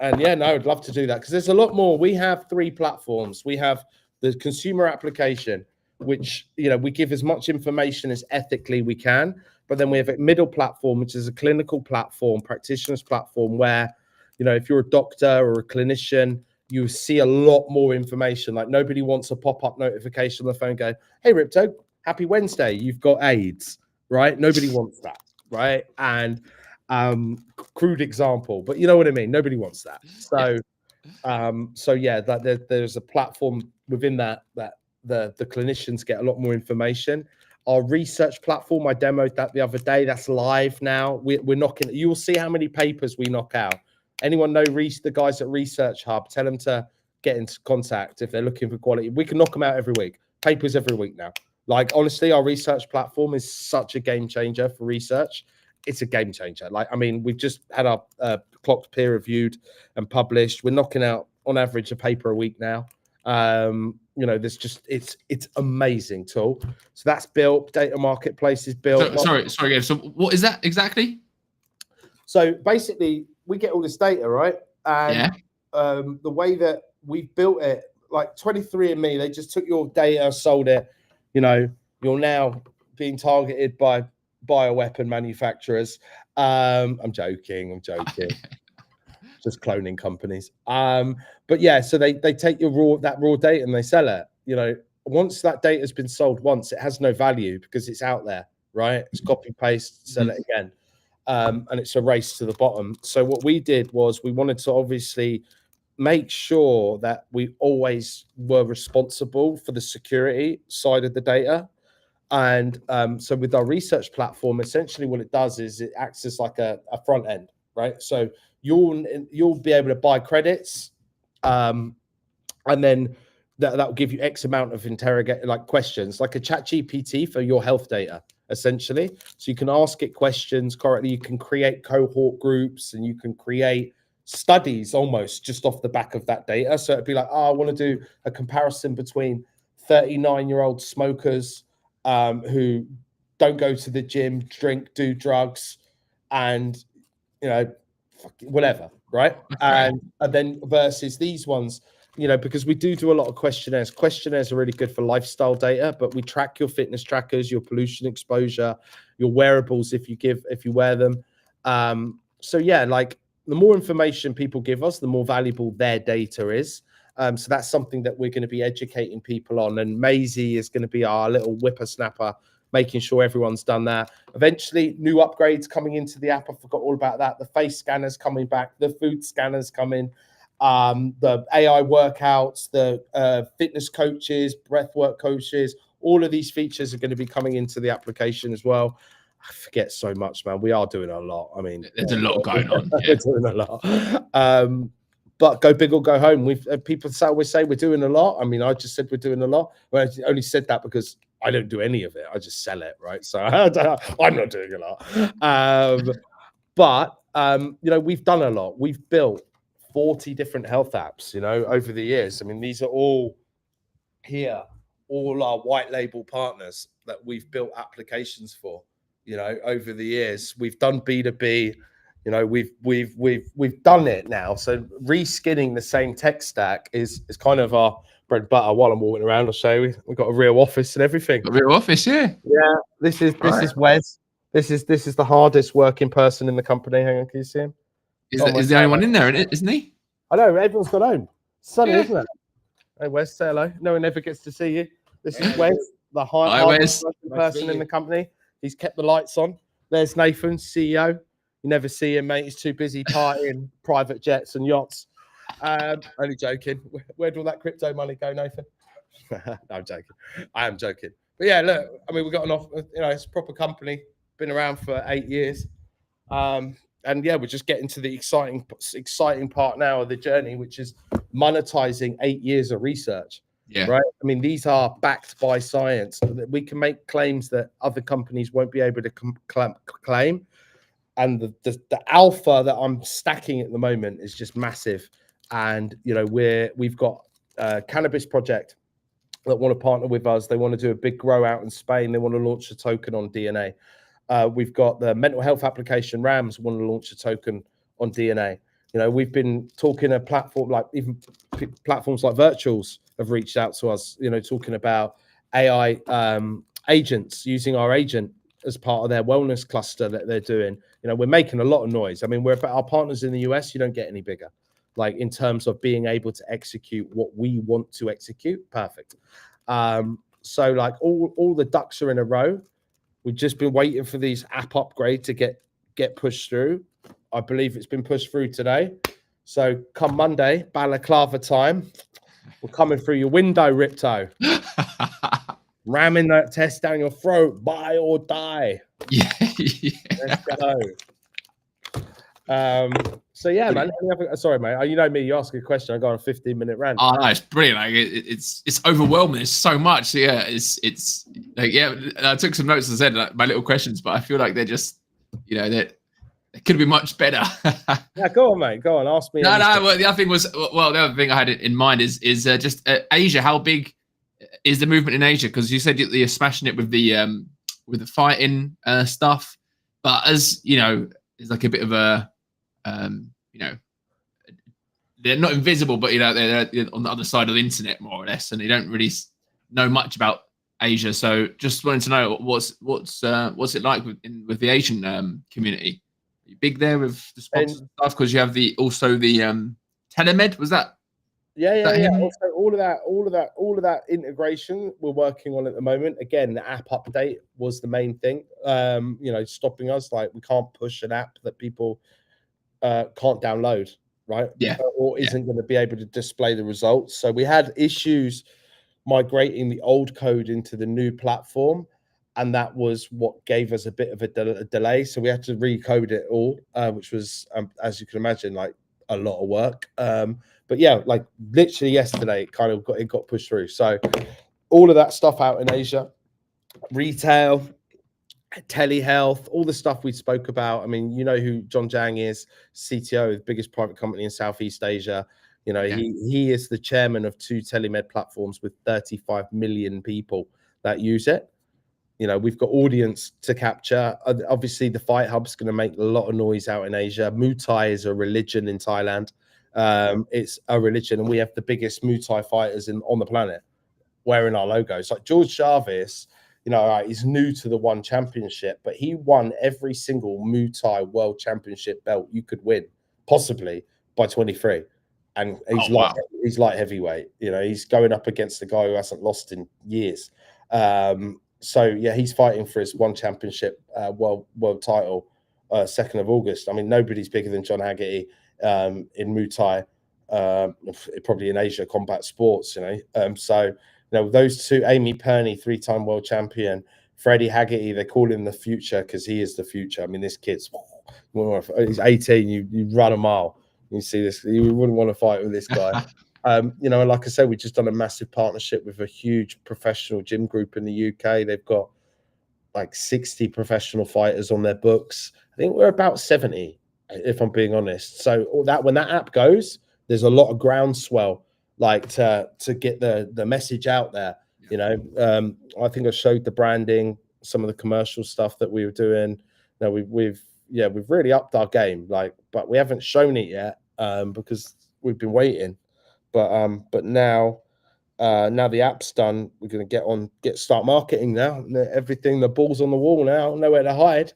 And yeah, no, I'd love to do that because there's a lot more. We have 3 platforms. We have the consumer application, which, you know, we give as much information as ethically we can. But then we have a middle platform, which is a clinical platform, practitioners platform, where, you know, if you're a doctor or a clinician, you see a lot more information. Like, nobody wants a pop-up notification on the phone going, hey, Rypto, happy Wednesday, you've got AIDS, right? Nobody wants that, right? And crude example, but you know what I mean? Nobody wants that. So yeah, that there's a platform within that the clinicians get a lot more information. Our research platform, I demoed that the other day. That's live now. We're knocking. You will see how many papers we knock out. Anyone know the guys at Research Hub? Tell them to get into contact if they're looking for quality. We can knock them out every week. Papers every week now. Like, honestly, our research platform is such a game changer for research. It's a game changer. Like, I mean, we've just had our clocked peer reviewed and published. We're knocking out on average a paper a week now. You know, there's just it's amazing tool. So that's built. Data marketplace is built. Sorry. So what is that exactly? So basically, we get all this data, right? And the way that we built it, like 23andMe, they just took your data, sold it. You know, you're now being targeted by bioweapon manufacturers. I'm joking. Just cloning companies. But yeah, so they take your raw data and they sell it. You know, once that data has been sold once, it has no value because it's out there, right? It's copy paste, sell it again. And it's a race to the bottom. So what we did was we wanted to obviously make sure that we always were responsible for the security side of the data. And so with our research platform, essentially what it does is it acts as like a front end, right? So you'll be able to buy credits, and then that will give you X amount of questions, like a chat GPT for your health data, essentially. So you can ask it questions correctly. You can create cohort groups and you can create studies almost just off the back of that data. So it'd be like, I want to do a comparison between 39-year-old smokers who don't go to the gym, drink, do drugs, and, you know, whatever, right? And then versus these ones, you know, because we do a lot of questionnaires. Questionnaires are really good for lifestyle data, but we track your fitness trackers, your pollution exposure, your wearables if you wear them. So yeah, like, the more information people give us, the more valuable their data is. So that's something that we're going to be educating people on. And Maisie is going to be our little whippersnapper, making sure everyone's done that. Eventually, new upgrades coming into the app. I forgot all about that. The face scanners coming back, the food scanners coming, the AI workouts, the fitness coaches, breathwork coaches. All of these features are going to be coming into the application as well. I forget so much, man. We are doing a lot. I mean, there's a lot going on. We're doing a lot. But go big or go home. People always say we're doing a lot. I mean, I just said we're doing a lot. Well, I only said that because I don't do any of it. I just sell it, right? So I'm not doing a lot. But you know, we've done a lot. We've built 40 different health apps, you know, over the years. I mean, these are all here, all our white label partners that we've built applications for. You know, over the years, we've done B2B. You know, we've done it now. So reskinning the same tech stack is kind of our bread and butter. While I'm walking around, I'll show you. We've got a real office and everything. A real office, yeah. Yeah. This is Wes. This is the hardest working person in the company. Hang on, can you see him? Is the only one in there, isn't he? I know, everyone's got home. Sunny, isn't it? Hey, Wes, say hello. No one ever gets to see you. This is Wes, the hardest working person in the company. He's kept the lights on. There's Nathan, CEO. You never see him, mate. He's too busy partying private jets and yachts. Only joking. Where did all that crypto money go, Nathan? No, I'm joking. I am joking. But yeah, look, I mean, we've got it's a proper company, been around for 8 years. And yeah, we're just getting to the exciting part now of the journey, which is monetizing 8 years of research. Yeah. Right. I mean, these are backed by science. We can make claims that other companies won't be able to claim. And the alpha that I'm stacking at the moment is just massive. And, you know, we've got a cannabis project that want to partner with us. They want to do a big grow out in Spain. They want to launch a token on DNA. We've got the mental health application Rams want to launch a token on DNA. You know, we've been talking a platform like even platforms like Virtuals have reached out to us, you know, talking about AI agents, using our agent as part of their wellness cluster that they're doing. You know, we're making a lot of noise. I mean, we're our partners in the US, you don't get any bigger, like in terms of being able to execute what we want to execute. Perfect. So like all the ducks are in a row. We've just been waiting for these app upgrade to get pushed through. I believe it's been pushed through today. So come Monday, balaclava time, we're coming through your window, Rypto. Ramming that test down your throat, buy or die. Yeah. Let's go. So yeah, man. Sorry, mate. You know me. You ask a question, I go on a 15-minute rant. Oh, no, it's brilliant. Like it's overwhelming. There's so much. Yeah, it's like, yeah. I took some notes, as I said, like, my little questions, but I feel like they're just, you know, that it could be much better. Yeah, go on, mate. Go on. Ask me. No. Well, the other thing was, well, the other thing I had in mind is just Asia. How big is the movement in Asia? Because you said you're smashing it with the fighting stuff, but as you know, it's like a bit of a you know, they're not invisible, but you know, they're on the other side of the internet more or less, and they don't really know much about Asia. So just wanted to know what's it like with the Asian community. Are you big there with the sponsors and stuff? Because you have also the telemed. Was that? Yeah. Also, all of that integration we're working on at the moment. Again, the app update was the main thing. You know, stopping us, like we can't push an app that people can't download, right? Yeah. Or isn't going to be able to display the results. So we had issues migrating the old code into the new platform, and that was what gave us a bit of a delay. So we had to recode it all, which was, as you can imagine, like a lot of work. But yeah, like literally yesterday, it got pushed through. So all of that stuff out in Asia, retail, telehealth, all the stuff we spoke about. I mean, you know who John Jang is, CTO of the biggest private company in Southeast Asia. You know, he is the chairman of 2 telemed platforms with 35 million people that use it. You know, we've got audience to capture. Obviously, the Fight Hub's going to make a lot of noise out in Asia. Muay Thai is a religion in Thailand. It's a religion, and we have the biggest Muay Thai fighters on the planet wearing our logos. Like George Jarvis, you know, he's new to the One Championship, but he won every single Muay Thai World Championship belt you could win, possibly by 23. And he's light heavyweight. You know, he's going up against a guy who hasn't lost in years. So yeah, he's fighting for his One Championship world title, 2nd of August. I mean, nobody's bigger than John Haggerty in Muay Thai, probably in Asia combat sports. You know, so you know those two, Amy Perney, 3-time world champion, Freddie Haggerty. They call him the future because he is the future. I mean, this kid's he's 18. You run a mile. You see this. You wouldn't want to fight with this guy. You know, like I said, we've just done a massive partnership with a huge professional gym group in the UK. They've got like 60 professional fighters on their books. I think we're about 70, if I'm being honest. So all that, when that app goes, there's a lot of groundswell, like to get the message out there. You know, I think I showed the branding, some of the commercial stuff that we were doing. You know, we've really upped our game, like, but we haven't shown it yet because we've been waiting. But now the app's done, we're going to start marketing now. Everything, the ball's on the wall now, nowhere to hide.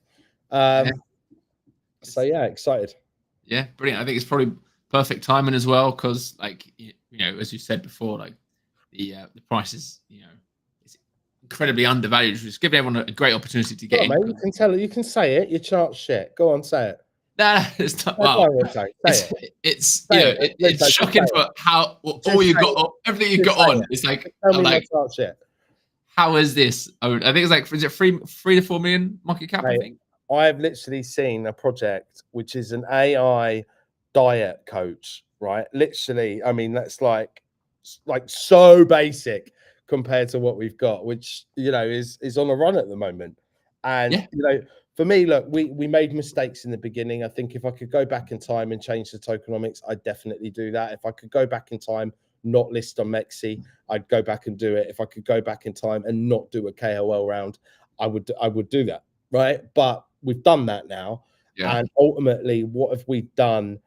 So yeah, excited. Yeah, brilliant. I think it's probably perfect timing as well because, like, you know, as you said before, like the price is, you know, it's incredibly undervalued, which is giving everyone a great opportunity to get in. Mate, you can tell it. You can say it. You chart shit. Go on, say it. Nah, it's not. Well, it's shocking for how all you got, everything you got on. It's like, shit. How is this? I think it's like, is it 3 to 4 million market cap? I think I've literally seen a project which is an AI diet coach, right? Literally, I mean, that's like like so basic compared to what we've got, which is on a run at the moment. And for me, look, we made mistakes in the beginning. I think if I could go back in time and change the tokenomics, I'd definitely do that. If I could go back in time, not list on Mexi, I'd go back and do it. If I could go back in time and not do a KOL round, I would do that, right? But we've done that now. And ultimately, what have we done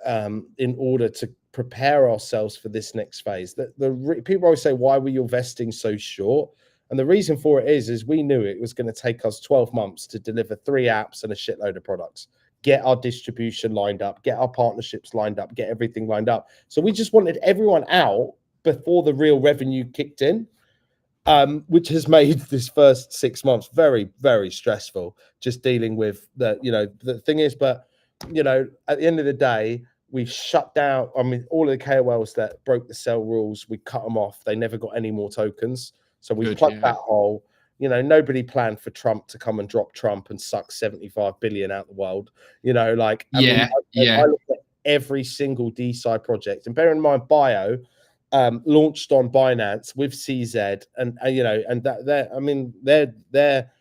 in order to prepare ourselves for this next phase? The people always say, why were your vesting so short? And the reason for it is we knew it was going to take us 12 months to deliver 3 apps and a shitload of products, get our distribution lined up, get our partnerships lined up, get everything lined up. So we just wanted everyone out before the real revenue kicked in, which has made this first 6 months very, very stressful, just dealing with the thing is, but at the end of the day, we shut down. I mean, all of the KOLs that broke the sell rules, we cut them off. They never got any more tokens. So we plugged that hole. Nobody planned for Trump to come and drop Trump and suck 75 billion out the world. I look at every single DeSci project, and bear in mind, Bio launched on Binance with CZ, and they're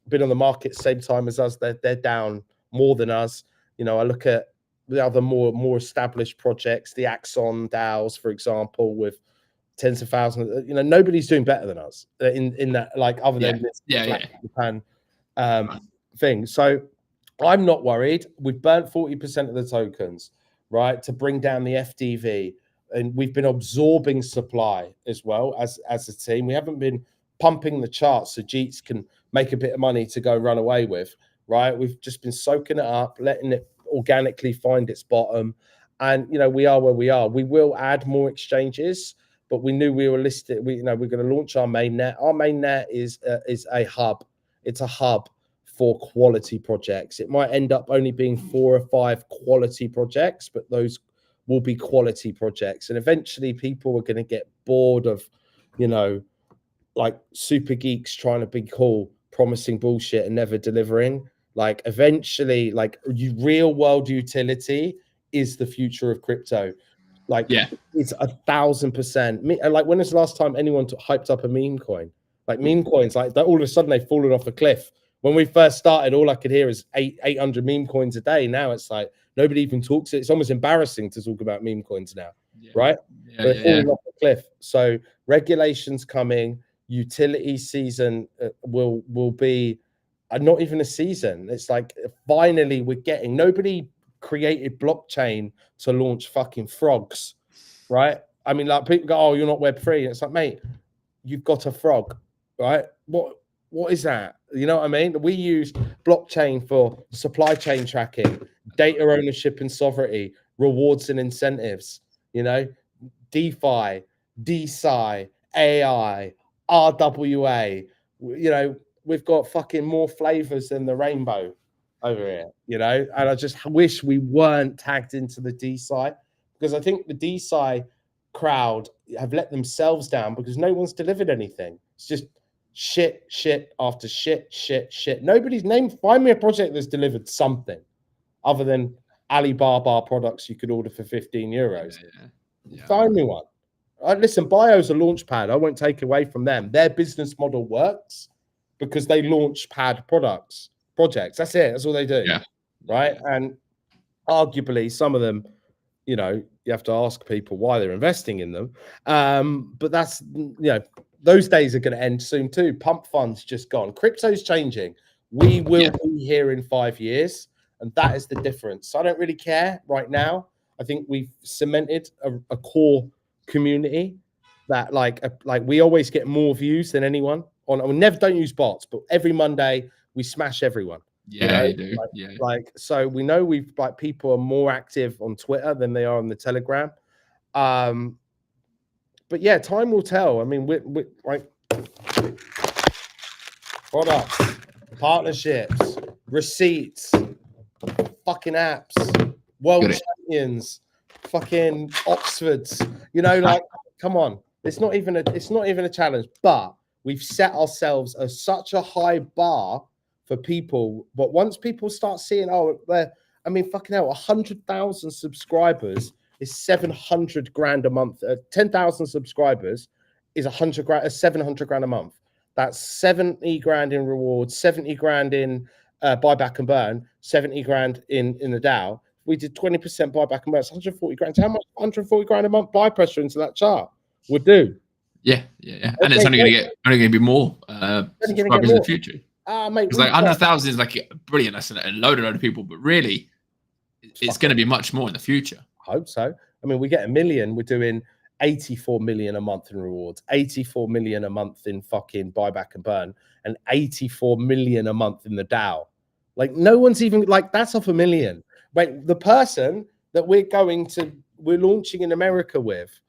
been on the market same time as us. They're down more than us. I look at the other more established projects, the Axon DAOs, for example, with tens of thousands. Nobody's doing better than us in that, like, other than this Japan thing. So I'm not worried. We've burnt 40% of the tokens, right, to bring down the FDV, and we've been absorbing supply as well as a team. We haven't been pumping the charts so Jeets can make a bit of money to go run away with, right? We've just been soaking it up, letting it organically find its bottom, and we are where we are. We will add more exchanges, but we knew we were listed. We're going to launch our mainnet. Our mainnet is a hub. It's a hub for quality projects. It might end up only being 4 or 5 quality projects, but those will be quality projects. And eventually people are going to get bored of, like super geeks trying to be cool, promising bullshit and never delivering. Like eventually, like real world utility is the future of crypto. Like, it's 1,000%. Like, when was the last time anyone hyped up a meme coin? Like, meme coins, like, all of a sudden they've fallen off a cliff. When we first started, all I could hear is 800 meme coins a day. Now it's like nobody even talks. It's almost embarrassing to talk about meme coins now, right? They're falling off a cliff. So regulations coming, utility season will be not even a season. It's like finally we're getting. Nobody created blockchain to launch fucking frogs, right? I mean, like, people go, oh, you're not Web3. It's like, mate, you've got a frog, right? What is that? You know what I mean? We use blockchain for supply chain tracking, data ownership and sovereignty, rewards and incentives, DeFi, DeSci, AI, RWA. We've got fucking more flavors than the rainbow over here, and I just wish we weren't tagged into the DeSci, because I think the DeSci crowd have let themselves down because no one's delivered anything. It's just shit after shit. Nobody's find me a project that's delivered something other than Alibaba products you could order for 15 euros. Find me one. Listen, Bio's a launch pad. I won't take away from them. Their business model works because they launch pad projects. That's it. That's all they do. Right. And arguably some of them, you have to ask people why they're investing in them. But that's, those days are going to end soon too. Pump funds just gone. Crypto's changing. We will be here in 5 years. And that is the difference. I don't really care right now. I think we've cemented a core community that like we always get more views than anyone on. We never don't use bots, but every Monday we smash everyone. You do. So we know people are more active on Twitter than they are on the Telegram. But yeah, time will tell. I mean, we like products, partnerships, receipts, fucking apps, world champions, fucking Oxfords. Come on. It's not even a challenge, but we've set ourselves such a high bar for people. But once people start seeing, fucking hell, 100,000 subscribers is 700 grand a month. 10,000 subscribers is 100 grand, 700 grand a month. That's 70 grand in rewards, 70 grand in buyback and burn, 70 grand in the DAO. We did 20% buyback and burn. It's 140 grand. So how much 140 grand a month buy pressure into that chart would do? Yeah. And it's only going to be more subscribers in the future. Mate, because like 100,000 is like brilliant. That's a load of people, but really, it's going to be much more in the future. I hope so. I mean, we get 1 million. We're doing 84 million a month in rewards, 84 million a month in fucking buyback and burn, and 84 million a month in the DAO. Like, no one's even like, that's off 1 million. Wait, the person that we're launching in America with,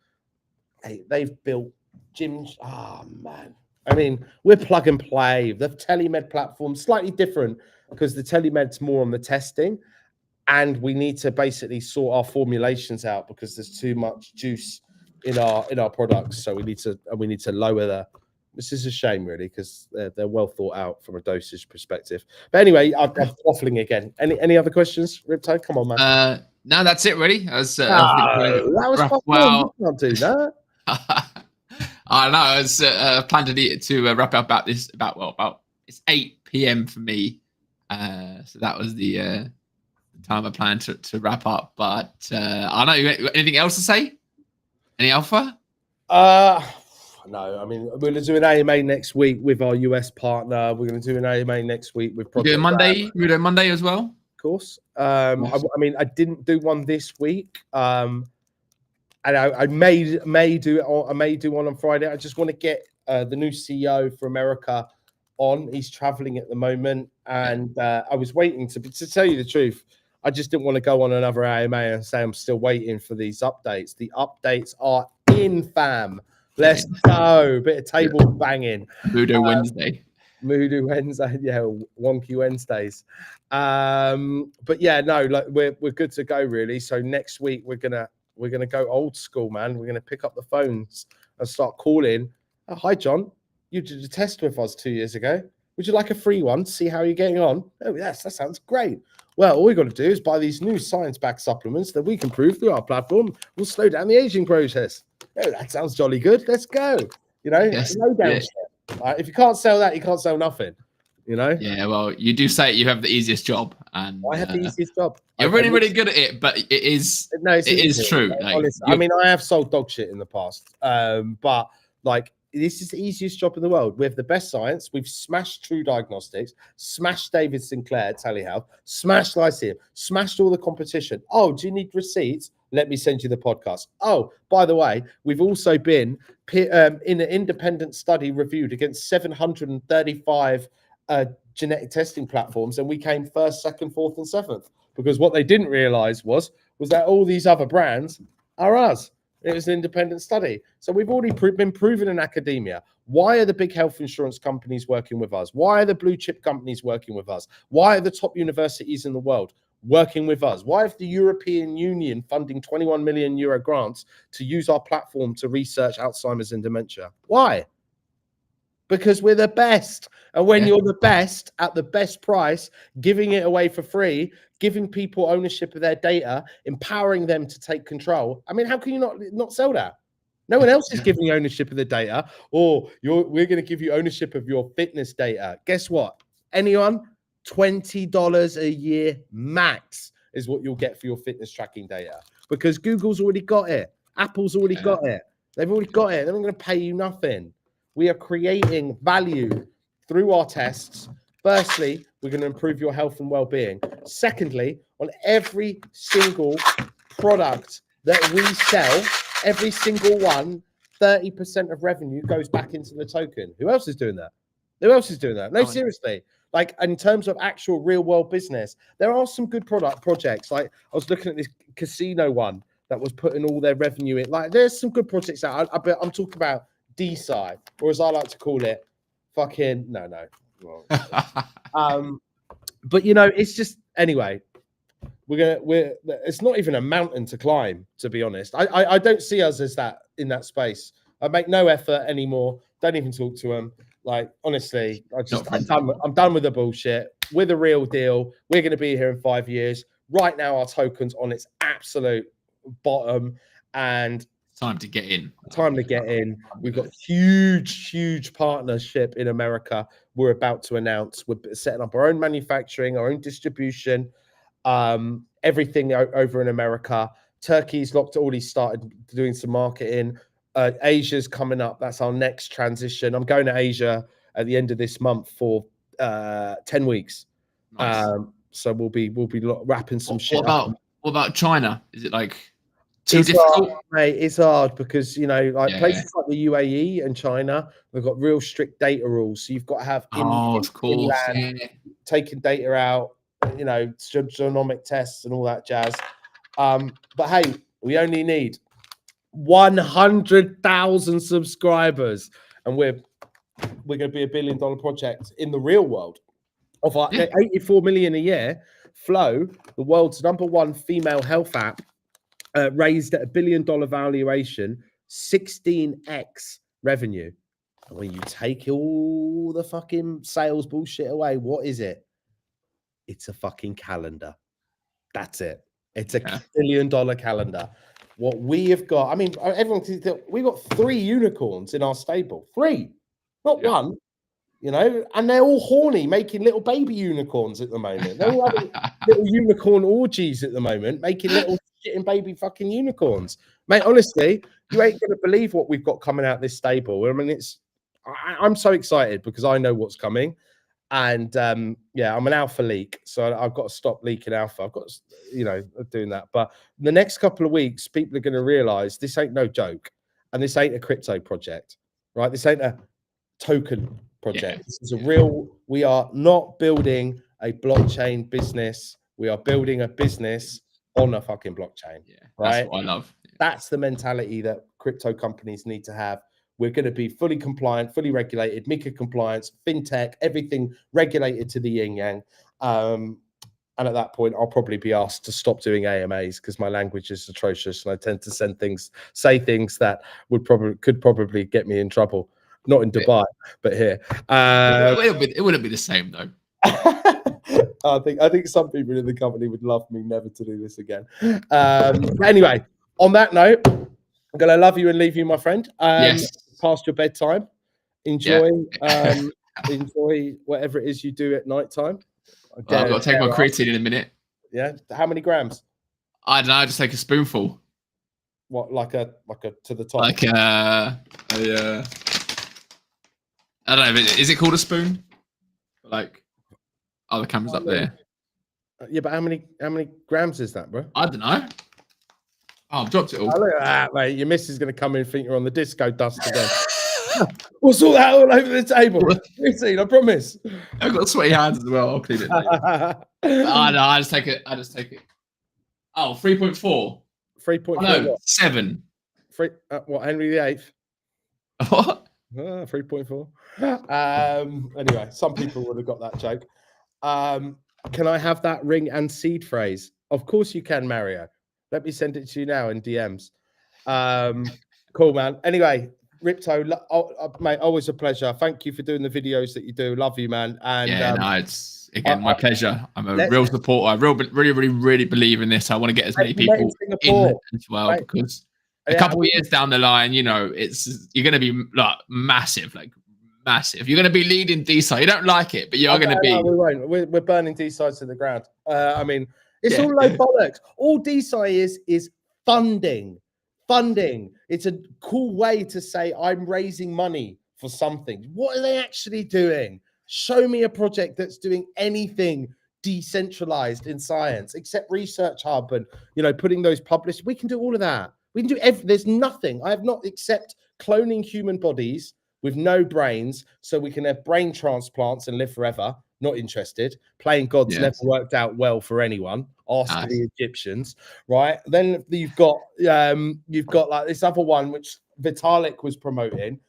hey, they've built gyms. Oh man. I mean, we're plug and play. The telemed platform slightly different because the telemed's more on the testing, and we need to basically sort our formulations out because there's too much juice in our products. So we need to lower the. This is a shame, really, because they're well thought out from a dosage perspective. But anyway, I'm waffling again. Any other questions, Rypto? Come on, man. No, that's it, really. That was fun. Well, You can't do that. I know. I was planned to wrap up about it's 8 p.m. for me. So that was the time I planned to wrap up. But I don't know. Anything else to say? Any alpha? No. I mean, we're going to do an AMA next week with our US partner. We're going to do an AMA next week with Project Monday. We're doing Monday as well. Of course. Nice. I mean, I didn't do one this week. And I may do one on Friday. I just want to get the new CEO for America on. He's traveling at the moment, and I was waiting to tell you the truth. I just didn't want to go on another AMA and say I'm still waiting for these updates. The updates are in, fam. Let's go. Bit of table banging. Muhdo Wednesday. Muhdo Wednesday, yeah, wonky Wednesdays. But yeah, no, like we're good to go, really. So next week we're gonna go old school, man. We're gonna pick up the phones and start calling. Oh, hi, John. You did a test with us 2 years ago. Would you like a free one to see how you're getting on? Oh, yes, that sounds great. Well, all we got to do is buy these new science-backed supplements that we can prove through our platform will slow down the aging process. Oh, that sounds jolly good. Let's go. You know, yes. No down shit. If you can't sell that, you can't sell nothing. You know? Yeah, well, you do say you have the east job, and I have the easiest job. You're really good at it, but it is true. Like, honestly, I mean, I have sold dog shit in the past, but like this is the easiest job in the world. We have the best science. We've smashed True Diagnostics, smashed David Sinclair, Telehealth, smashed Lyceum, smashed all the competition. Oh, do you need receipts? Let me send you the podcast. Oh, by the way, we've also been in an independent study reviewed against 735 genetic testing platforms, and we came first, second, fourth, and seventh. Because what they didn't realize was that all these other brands are us. It was an independent study. So we've already been proven in academia. Why are the big health insurance companies working with us? Why are the blue chip companies working with us? Why are the top universities in the world working with us? Why is the European Union funding 21 million euro grants to use our platform to research Alzheimer's and dementia? Why? Because we're the best. And when you're the best at the best price, giving it away for free, giving people ownership of their data, empowering them to take control. I mean, how can you not sell that? No one else is giving you ownership of the data, or we're going to give you ownership of your fitness data. Guess what? Anyone? $20 a year max is what you'll get for your fitness tracking data, because Google's already got it. Apple's already got it. They've already got it. They're not going to pay you nothing. We are creating value through our tests. Firstly, we're going to improve your health and well-being. Secondly, on every single product that we sell, every single one, 30% of revenue goes back into the token. Who else is doing that? Who else is doing that? No, seriously. Like, in terms of actual real-world business, there are some good projects. Like, I was looking at this casino one that was putting all their revenue in. Like, there's some good projects out. I'm talking about D-side, or as I like to call it, fucking no. But you know, it's just anyway. It's not even a mountain to climb, to be honest. I don't see us as that in that space. I make no effort anymore. Don't even talk to them. Like, honestly, I'm done with the bullshit. We're the real deal. We're going to be here in 5 years. Right now, our token's on its absolute bottom, and time to get in. Time to get in. We've got huge partnership in America. We're about to announce. We're setting up our own manufacturing, our own distribution, everything over in America. Turkey's locked. Already started doing some marketing. Asia's coming up. That's our next transition. I'm going to Asia at the end of this month for 10 weeks. Nice. So we'll be wrapping some shit up. What about China? Is it like too difficult? Hard, mate. It's hard because, you know, like places like the UAE and China, they've got real strict data rules. So you've got to have inland, taking data out, you know, genomic tests and all that jazz. But hey, we only need 100,000 subscribers, and we're going to be $1 billion project in the real world. Of our 84 million a year, Flow, the world's #1 female health app, raised at $1 billion valuation, 16x revenue. And when you take all the fucking sales bullshit away, what is it? It's a fucking calendar. That's it. It's a $1 billion calendar. What we have got, I mean, everyone thinks that we've got 3 unicorns in our stable. 3, not 1. You know, and they're all horny, making little baby unicorns at the moment. They're all having little unicorn orgies at the moment, making little shitting baby fucking unicorns. Mate, honestly, you ain't gonna believe what we've got coming out this stable. I mean, I'm so excited because I know what's coming. And yeah, I'm an alpha leak, so I've got to stop leaking alpha. I've got, you know, doing that. But the next couple of weeks, people are going to realize this ain't no joke, and this ain't a crypto project, right? This ain't a token project. This is a real. We are not building a blockchain business. We are building a business on a fucking blockchain. Right? That's what I love. That's the mentality that crypto companies need to have. We're going to be fully compliant, fully regulated, MiCA compliance, fintech, everything regulated to the yin yang. And at that point, I'll probably be asked to stop doing AMAs because my language is atrocious, and I tend to say things that could probably get me in trouble. Not in Dubai, but here. It wouldn't be the same though. I think some people in the company would love me never to do this again. Anyway, on that note, I'm gonna love you and leave you, my friend. Yes. Past your bedtime. Enjoy enjoy whatever it is you do at night time. I've got to take my creatine in a minute. Yeah. How many grams? I don't know, just take a spoonful. What, like a to the top? Like I don't know, is it called a spoon? Like, the camera's up there. Yeah, but how many grams is that, bro? I don't know. Oh, I've dropped it all. Oh, look at that, mate. Your missus is going to come in and think you're on the disco dust again. We'll sort that all over the table. I promise. I've got sweaty hands as well. I'll clean it later. No, I just take it. Oh, 3.4. 3.4. No, 7. What, Henry VIII? What? 3.4. Anyway, some people would have got that joke. Can I have that ring and seed phrase? Of course you can, Mario. Let me send it to you now in DMs. Cool, man. Anyway, Rypto, mate, always a pleasure. Thank you for doing the videos that you do. Love you, man. And it's again my pleasure. I'm a real supporter. I really believe in this. I want to get as many people in as well, because a couple of years down the line, you know, you're going to be like massive. You're going to be leading D-side. You don't like it, but you're going to be. No, we won't. We're burning D-sides to the ground. I mean, it's all low bollocks. All D-side is funding. It's a cool way to say I'm raising money for something. What are they actually doing? Show me a project that's doing anything decentralized in science, except Research Hub and, you know, putting those published. We can do all of that. We can do there's nothing. I have not except cloning human bodies with no brains so we can have brain transplants and live forever. Not interested. Playing God's never worked out well for anyone. Ask the Egyptians, right? Then you've got like this other one which Vitalik was promoting.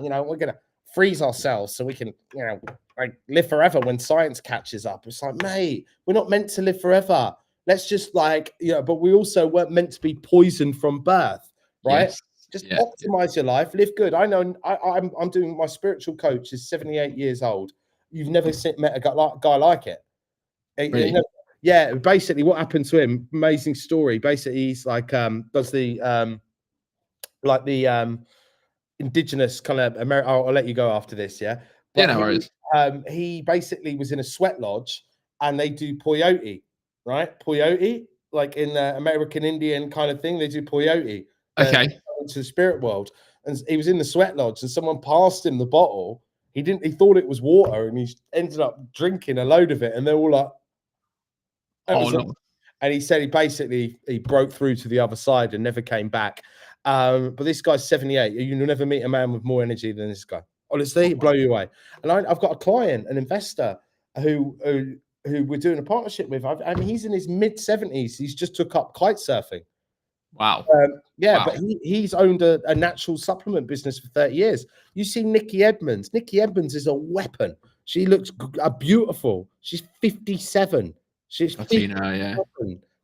You know, we're gonna freeze ourselves so we can, you know, like live forever when science catches up. It's like, mate, we're not meant to live forever. Let's just but we also weren't meant to be poisoned from birth, right? Yes. Just optimize your life, live good. I know I'm doing, my spiritual coach is 78 years old. You've never met a guy like it. Really? Yeah, basically what happened to him, amazing story. Basically, he's like does the indigenous kind of America. I'll let you go after this, yeah. Yeah, But no worries. he basically was in a sweat lodge and they do peyote, right? Peyote, like in the American Indian kind of thing, they do peyote. Okay. Into the spirit world. And he was in the sweat lodge and someone passed him the bottle. He thought it was water and he ended up drinking a load of it. And they're all like, No. and he said he broke through to the other side and never came back. But this guy's 78. You'll never meet a man with more energy than this guy. Honestly, it'll blow you away. And I've got a client, an investor, who we're doing a partnership with. I mean, he's in his mid-70s. He's just took up kite surfing. Wow. Yeah, Wow. but he's owned a natural supplement business for 30 years. You see Nikki Edmonds. Nikki Edmonds is a weapon. She looks beautiful. She's 57. She's 57. Yeah.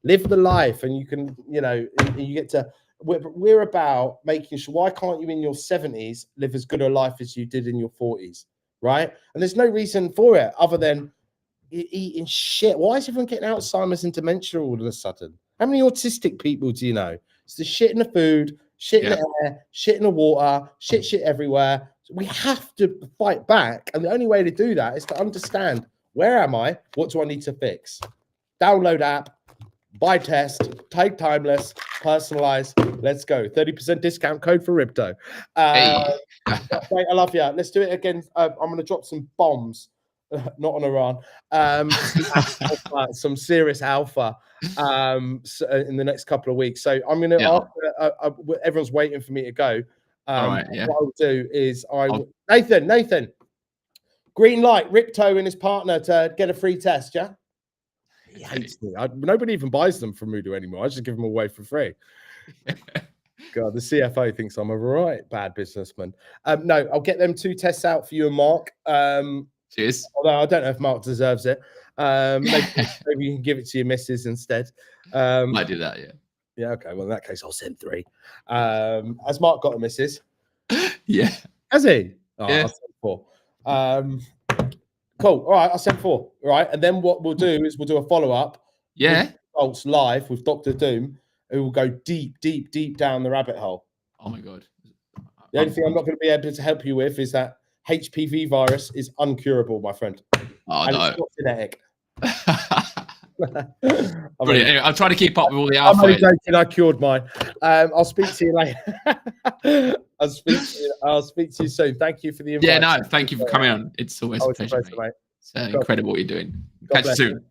Live the life, and you can, you get to. We're about making sure. Why can't you in your 70s live as good a life as you did in your 40s, right? And there's no reason for it other than eating shit. Why is everyone getting Alzheimer's and dementia all of a sudden? How many autistic people do you know? It's the shit in the food, shit in the air, shit in the water, shit everywhere. So we have to fight back. And the only way to do that is to understand, where am I? What do I need to fix? Download app, buy test, take timeless, personalize. Let's go. 30% discount code for Rypto. Mate, I love you. Let's do it again. I'm going to drop some bombs. Not on Iran, some serious alpha in the next couple of weeks. So I'm going to, everyone's waiting for me to go. All right, yeah. What I'll do is Nathan, green light, Rypto and his partner to get a free test, yeah? He hates me. Nobody even buys them from Muhdo anymore. I just give them away for free. God, the CFO thinks I'm a right bad businessman. No, I'll get them 2 tests out for you and Mark. Cheers. Although I don't know if Mark deserves it. Maybe you can give it to your missus instead. Might do that, yeah. Yeah, okay. Well, in that case, I'll send 3. Has Mark got a missus? Yeah. Has he? Oh, yeah. I'll send 4. Cool. All right, I'll send 4. All right. And then what we'll do is we'll do a follow-up. Yeah. Results live with Dr. Doom, who will go deep down the rabbit hole. Oh my God. The only thing I'm not going to be able to help you with is that HPV virus is uncurable, my friend. Oh, and no. It's not genetic. Brilliant. Anyway, I'm trying to keep up with all the I'm only alpha. joking, I cured mine. I'll speak to you later. I'll speak to you soon. Thank you for the invite. Yeah, no, thank you for coming on. It's always a pleasure, mate. It's incredible what you're doing. Catch you soon.